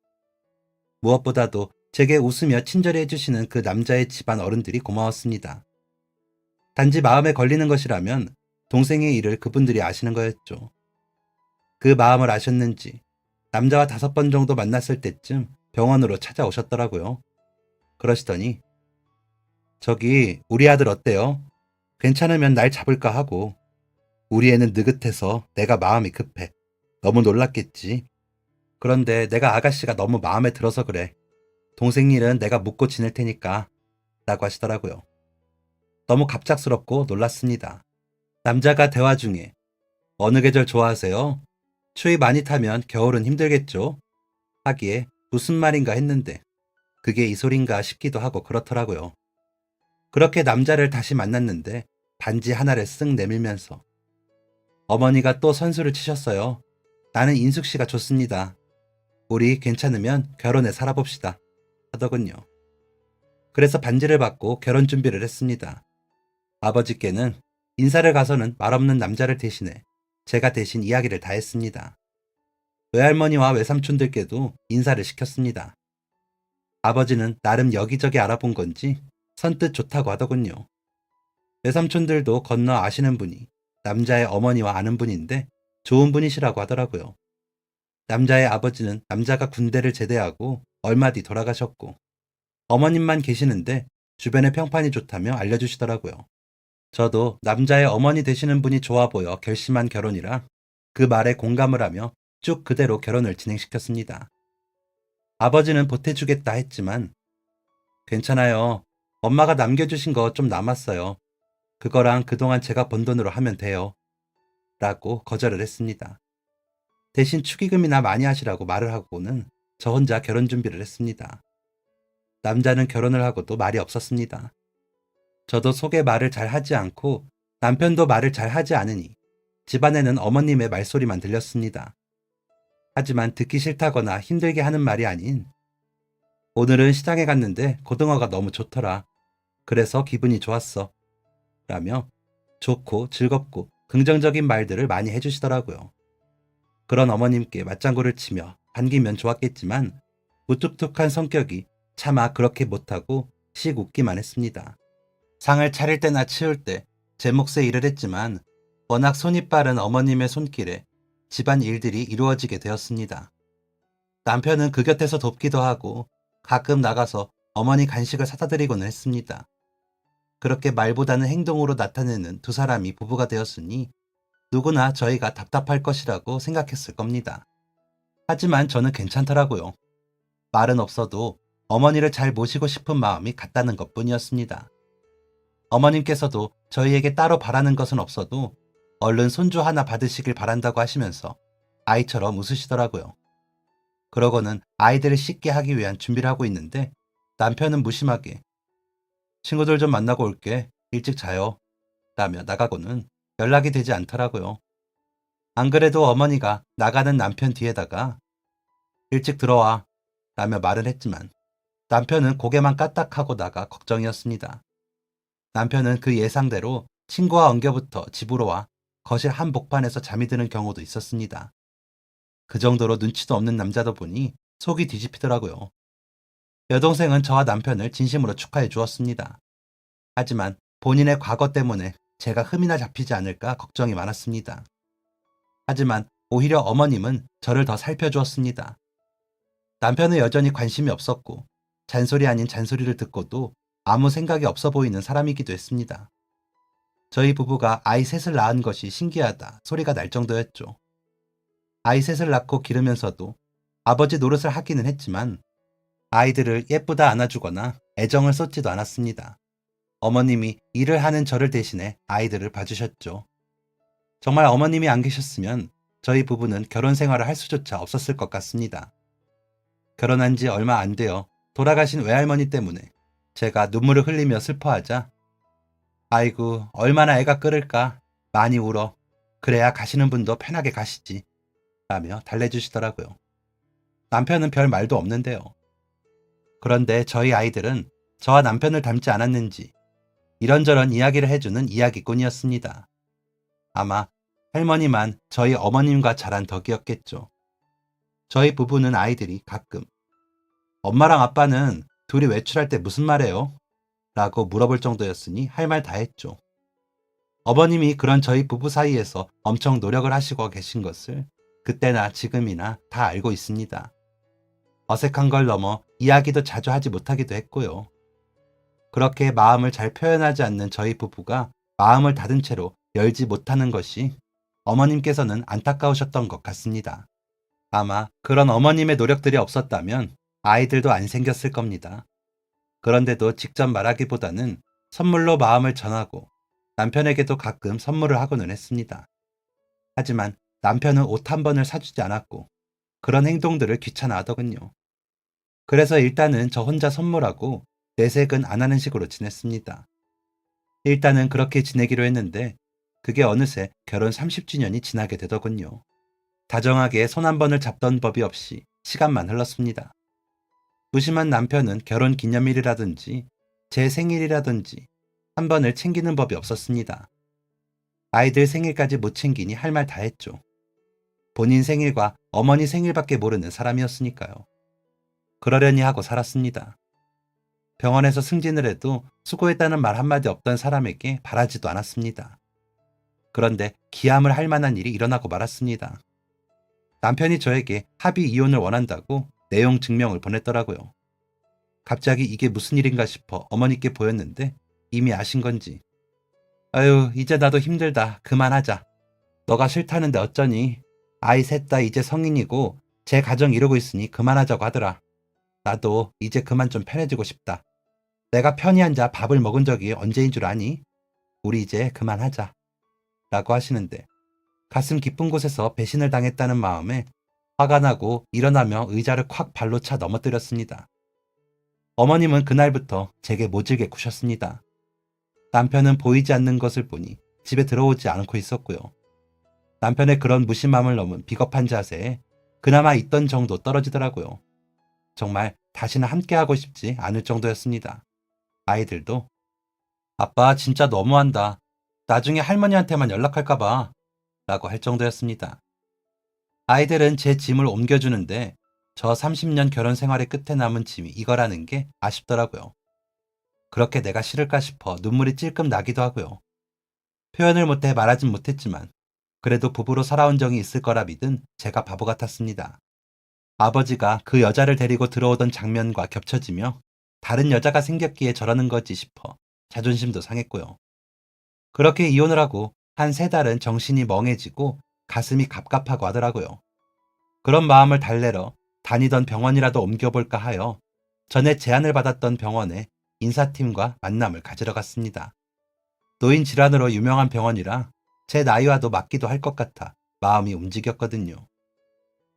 무엇보다도 제게 웃으며 친절히 해주시는 그 남자의 집안 어른들이 고마웠습니다. 단지 마음에 걸리는 것이라면 동생의 일을 그분들이 아시는 거였죠. 그 마음을 아셨는지 남자와 5번 정도 만났을 때쯤 병원으로 찾아오셨더라고요. 그러시더니 저기 우리 아들 어때요? 괜찮으면 날 잡을까 하고 우리 애는 느긋해서 내가 마음이 급해. 너무 놀랐겠지. 그런데 내가 아가씨가 너무 마음에 들어서 그래. 동생 일은 내가 묻고 지낼 테니까 라고 하시더라고요. 너무 갑작스럽고 놀랐습니다. 남자가 대화 중에 어느 계절 좋아하세요? 추위 많이 타면 겨울은 힘들겠죠? 하기에 무슨 말인가 했는데 그게 이 소린가 싶기도 하고 그렇더라고요. 그렇게 남자를 다시 만났는데 반지 하나를 쓱 내밀면서 어머니가 또 선수를 치셨어요. 나는 인숙 씨가 좋습니다. 우리 괜찮으면 결혼해 살아봅시다. 하더군요. 그래서 반지를 받고 결혼 준비를 했습니다. 아버지께는 인사를 가서는 말없는 남자를 대신해 제가 대신 이야기를 다 했습니다. 외할머니와 외삼촌들께도 인사를 시켰습니다. 아버지는 나름 여기저기 알아본 건지 선뜻 좋다고 하더군요. 외삼촌들도 건너 아시는 분이 남자의 어머니와 아는 분인데 좋은 분이시라고 하더라고요. 남자의 아버지는 남자가 군대를 제대하고 얼마 뒤 돌아가셨고 어머님만 계시는데 주변에 평판이 좋다며 알려주시더라고요. 저도 남자의 어머니 되시는 분이 좋아 보여 결심한 결혼이라 그 말에 공감을 하며 쭉 그대로 결혼을 진행시켰습니다. 아버지는 보태주겠다 했지만 괜찮아요. 엄마가 남겨주신 거 좀 남았어요. 그거랑 그동안 제가 번 돈으로 하면 돼요. 라고 거절을 했습니다. 대신 축의금이나 많이 하시라고 말을 하고는 저 혼자 결혼 준비를 했습니다. 남자는 결혼을 하고도 말이 없었습니다. 저도 속에 말을 잘 하지 않고 남편도 말을 잘 하지 않으니 집안에는 어머님의 말소리만 들렸습니다. 하지만 듣기 싫다거나 힘들게 하는 말이 아닌 오늘은 시장에 갔는데 고등어가 너무 좋더라. 그래서 기분이 좋았어. 라며 좋고 즐겁고 긍정적인 말들을 많이 해주시더라고요. 그런 어머님께 맞장구를 치며 반기면 좋았겠지만 무뚝뚝한 성격이 차마 그렇게 못하고 씩 웃기만 했습니다. 상을 차릴 때나 치울 때 제 몫의 일을 했지만 워낙 손이 빠른 어머님의 손길에 집안 일들이 이루어지게 되었습니다. 남편은 그 곁에서 돕기도 하고 가끔 나가서 어머니 간식을 사다 드리고는 했습니다. 그렇게 말보다는 행동으로 나타내는 두 사람이 부부가 되었으니 누구나 저희가 답답할 것이라고 생각했을 겁니다. 하지만 저는 괜찮더라고요. 말은 없어도 어머니를 잘 모시고 싶은 마음이 같다는 것뿐이었습니다. 어머님께서도 저희에게 따로 바라는 것은 없어도 얼른 손주 하나 받으시길 바란다고 하시면서 아이처럼 웃으시더라고요. 그러고는 아이들을 씻게 하기 위한 준비를 하고 있는데 남편은 무심하게 친구들 좀 만나고 올게. 일찍 자요. 라며 나가고는 연락이 되지 않더라고요. 안 그래도 어머니가 나가는 남편 뒤에다가 일찍 들어와 라며 말을 했지만 남편은 고개만 까딱하고 나가 걱정이었습니다. 남편은 그 예상대로 친구와 엉겨붙어 집으로 와 거실 한복판에서 잠이 드는 경우도 있었습니다. 그 정도로 눈치도 없는 남자다 보니 속이 뒤집히더라고요. 여동생은 저와 남편을 진심으로 축하해 주었습니다. 하지만 본인의 과거 때문에 제가 흠이나 잡히지 않을까 걱정이 많았습니다. 하지만 오히려 어머님은 저를 더 살펴주었습니다. 남편은 여전히 관심이 없었고 잔소리 아닌 잔소리를 듣고도 아무 생각이 없어 보이는 사람이기도 했습니다. 저희 부부가 아이 셋을 낳은 것이 신기하다 소리가 날 정도였죠. 아이 셋을 낳고 기르면서도 아버지 노릇을 하기는 했지만 아이들을 예쁘다 안아주거나 애정을 쏟지도 않았습니다. 어머님이 일을 하는 저를 대신해 아이들을 봐주셨죠. 정말 어머님이 안 계셨으면 저희 부부는 결혼 생활을 할 수조차 없었을 것 같습니다. 결혼한 지 얼마 안 되어 돌아가신 외할머니 때문에 제가 눈물을 흘리며 슬퍼하자 아이고 얼마나 애가 끓을까 많이 울어 그래야 가시는 분도 편하게 가시지 라며 달래주시더라고요. 남편은 별 말도 없는데요. 그런데 저희 아이들은 저와 남편을 닮지 않았는지 이런저런 이야기를 해주는 이야기꾼이었습니다. 아마 할머니만 저희 어머님과 자란 덕이었겠죠. 저희 부부는 아이들이 가끔 엄마랑 아빠는 둘이 외출할 때 무슨 말해요? 라고 물어볼 정도였으니 할 말 다 했죠. 어머님이 그런 저희 부부 사이에서 엄청 노력을 하시고 계신 것을 그때나 지금이나 다 알고 있습니다. 어색한 걸 넘어 이야기도 자주 하지 못하기도 했고요. 그렇게 마음을 잘 표현하지 않는 저희 부부가 마음을 닫은 채로 열지 못하는 것이 어머님께서는 안타까우셨던 것 같습니다. 아마 그런 어머님의 노력들이 없었다면 아이들도 안 생겼을 겁니다. 그런데도 직접 말하기보다는 선물로 마음을 전하고 남편에게도 가끔 선물을 하고는 했습니다. 하지만 남편은 옷 한 번을 사주지 않았고 그런 행동들을 귀찮아 하더군요. 그래서 일단은 저 혼자 선물하고 내색은 안 하는 식으로 지냈습니다. 일단은 그렇게 지내기로 했는데 그게 어느새 결혼 30주년이 지나게 되더군요. 다정하게 손 한 번을 잡던 법이 없이 시간만 흘렀습니다. 무심한 남편은 결혼 기념일이라든지 제 생일이라든지 한 번을 챙기는 법이 없었습니다. 아이들 생일까지 못 챙기니 할 말 다 했죠. 본인 생일과 어머니 생일밖에 모르는 사람이었으니까요. 그러려니 하고 살았습니다. 병원에서 승진을 해도 수고했다는 말 한마디 없던 사람에게 바라지도 않았습니다. 그런데 기함을 할 만한 일이 일어나고 말았습니다. 남편이 저에게 합의 이혼을 원한다고 내용 증명을 보냈더라고요. 갑자기 이게 무슨 일인가 싶어 어머니께 보였는데 이미 아신 건지. 아유, 이제 나도 힘들다. 그만하자. 너가 싫다는데 어쩌니. 아이 셋 다 이제 성인이고 제 가정 이루고 있으니 그만하자고 하더라. 나도 이제 그만 좀 편해지고 싶다. 내가 편히 앉아 밥을 먹은 적이 언제인 줄 아니? 우리 이제 그만하자. 라고 하시는데 가슴 깊은 곳에서 배신을 당했다는 마음에 화가 나고 일어나며 의자를 콱 발로 차 넘어뜨렸습니다. 어머님은 그날부터 제게 모질게 구셨습니다. 남편은 보이지 않는 것을 보니 집에 들어오지 않고 있었고요. 남편의 그런 무심함을 넘은 비겁한 자세에 그나마 있던 정도 떨어지더라고요. 정말 다시는 함께하고 싶지 않을 정도였습니다. 아이들도 아빠 진짜 너무한다. 나중에 할머니한테만 연락할까봐 라고 할 정도였습니다. 아이들은 제 짐을 옮겨주는데 저 30년 결혼 생활의 끝에 남은 짐이 이거라는 게 아쉽더라고요. 그렇게 내가 싫을까 싶어 눈물이 찔끔 나기도 하고요. 표현을 못해 말하진 못했지만 그래도 부부로 살아온 적이 있을 거라 믿은 제가 바보 같았습니다. 아버지가 그 여자를 데리고 들어오던 장면과 겹쳐지며 다른 여자가 생겼기에 저러는 거지 싶어 자존심도 상했고요. 그렇게 이혼을 하고 한 3달은 정신이 멍해지고 가슴이 갑갑하고 하더라고요. 그런 마음을 달래러 다니던 병원이라도 옮겨볼까 하여 전에 제안을 받았던 병원에 인사팀과 만남을 가지러 갔습니다. 노인 질환으로 유명한 병원이라 제 나이와도 맞기도 할 것 같아 마음이 움직였거든요.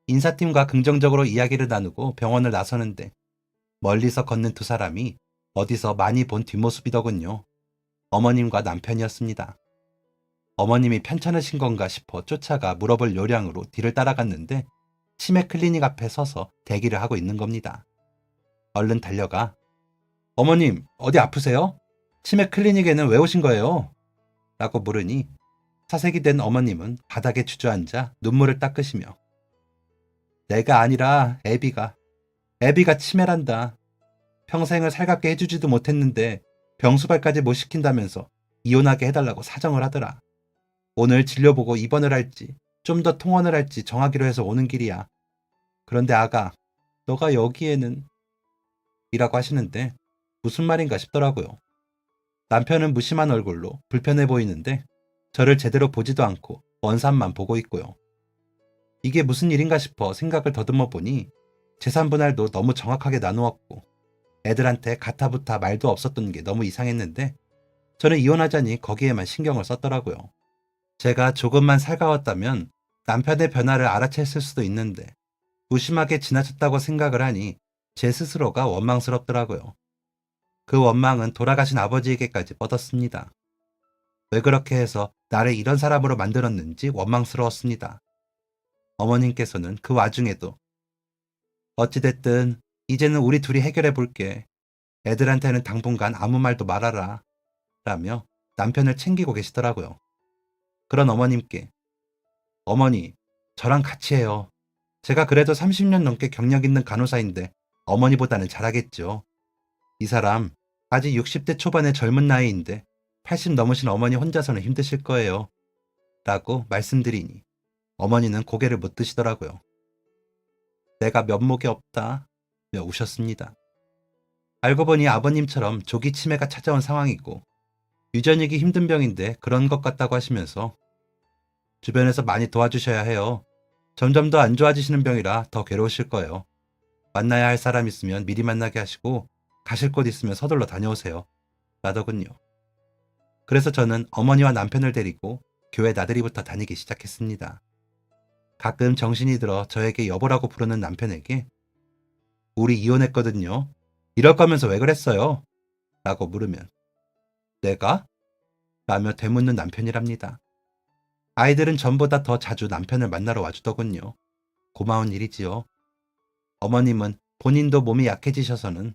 인사팀과 긍정적으로 이야기를 나누고 병원을 나서는데 멀리서 걷는 두 사람이 어디서 많이 본 뒷모습이더군요. 어머님과 남편이었습니다. 어머님이 편찮으신 건가 싶어 쫓아가 물어볼 요량으로 뒤를 따라갔는데 치매 클리닉 앞에 서서 대기를 하고 있는 겁니다. 얼른 달려가 어머님 어디 아프세요? 치매 클리닉에는 왜 오신 거예요? 라고 물으니 사색이 된 어머님은 바닥에 주저앉아 눈물을 닦으시며 내가 아니라 애비가 치매란다. 평생을 살갑게 해주지도 못했는데 병수발까지 못 시킨다면서 이혼하게 해달라고 사정을 하더라. 오늘 진료보고 입원을 할지 좀 더 통원을 할지 정하기로 해서 오는 길이야. 그런데 아가, 너가 여기에는 이라고 하시는데 무슨 말인가 싶더라고요. 남편은 무심한 얼굴로 불편해 보이는데 저를 제대로 보지도 않고 원산만 보고 있고요. 이게 무슨 일인가 싶어 생각을 더듬어 보니 재산 분할도 너무 정확하게 나누었고 애들한테 가타부타 말도 없었던 게 너무 이상했는데 저는 이혼하자니 거기에만 신경을 썼더라고요. 제가 조금만 살가웠다면 남편의 변화를 알아챘을 수도 있는데 무심하게 지나쳤다고 생각을 하니 제 스스로가 원망스럽더라고요. 그 원망은 돌아가신 아버지에게까지 뻗었습니다. 왜 그렇게 해서 나를 이런 사람으로 만들었는지 원망스러웠습니다. 어머님께서는 그 와중에도 어찌됐든 이제는 우리 둘이 해결해 볼게. 애들한테는 당분간 아무 말도 말아라. 라며 남편을 챙기고 계시더라고요. 그런 어머님께 어머니, 저랑 같이 해요. 제가 그래도 30년 넘게 경력 있는 간호사인데 어머니보다는 잘하겠죠. 이 사람 아직 60대 초반의 젊은 나이인데 80 넘으신 어머니 혼자서는 힘드실 거예요. 라고 말씀드리니 어머니는 고개를 못 드시더라고요. 내가 면목이 없다 며 우셨습니다. 알고 보니 아버님처럼 조기 치매가 찾아온 상황이고 유전이기 힘든 병인데 그런 것 같다고 하시면서 주변에서 많이 도와주셔야 해요. 점점 더 안 좋아지시는 병이라 더 괴로우실 거예요. 만나야 할 사람 있으면 미리 만나게 하시고 가실 곳 있으면 서둘러 다녀오세요. 라더군요. 그래서 저는 어머니와 남편을 데리고 교회 나들이부터 다니기 시작했습니다. 가끔 정신이 들어 저에게 여보라고 부르는 남편에게 우리 이혼했거든요. 이럴 거면서 왜 그랬어요? 라고 물으면 내가? 라며 되묻는 남편이랍니다. 아이들은 전보다 더 자주 남편을 만나러 와주더군요. 고마운 일이지요. 어머님은 본인도 몸이 약해지셔서는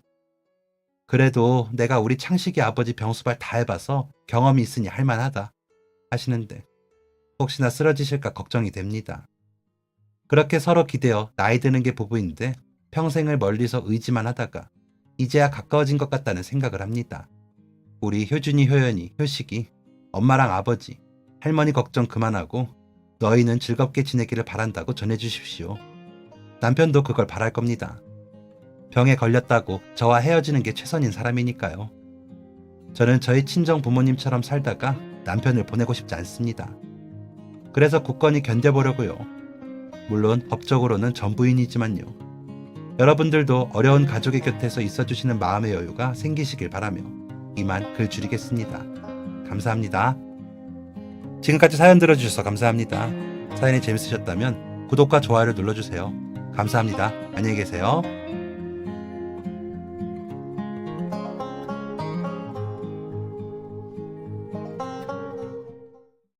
그래도 내가 우리 창식이 아버지 병수발 다 해봐서 경험이 있으니 할만하다 하시는데 혹시나 쓰러지실까 걱정이 됩니다. 그렇게 서로 기대어 나이 드는 게 부부인데 평생을 멀리서 의지만 하다가 이제야 가까워진 것 같다는 생각을 합니다. 우리 효준이, 효연이, 효식이 엄마랑 아버지, 할머니 걱정 그만하고 너희는 즐겁게 지내기를 바란다고 전해주십시오. 남편도 그걸 바랄 겁니다. 병에 걸렸다고 저와 헤어지는 게 최선인 사람이니까요. 저는 저희 친정 부모님처럼 살다가 남편을 보내고 싶지 않습니다. 그래서 굳건히 견뎌보려고요. 물론 법적으로는 전부인이지만요. 여러분들도 어려운 가족의 곁에서 있어주시는 마음의 여유가 생기시길 바라며 이만 글 줄이겠습니다. 감사합니다. 지금까지 사연 들어주셔서 감사합니다. 사연이 재밌으셨다면 구독과 좋아요를 눌러주세요. 감사합니다. 안녕히 계세요.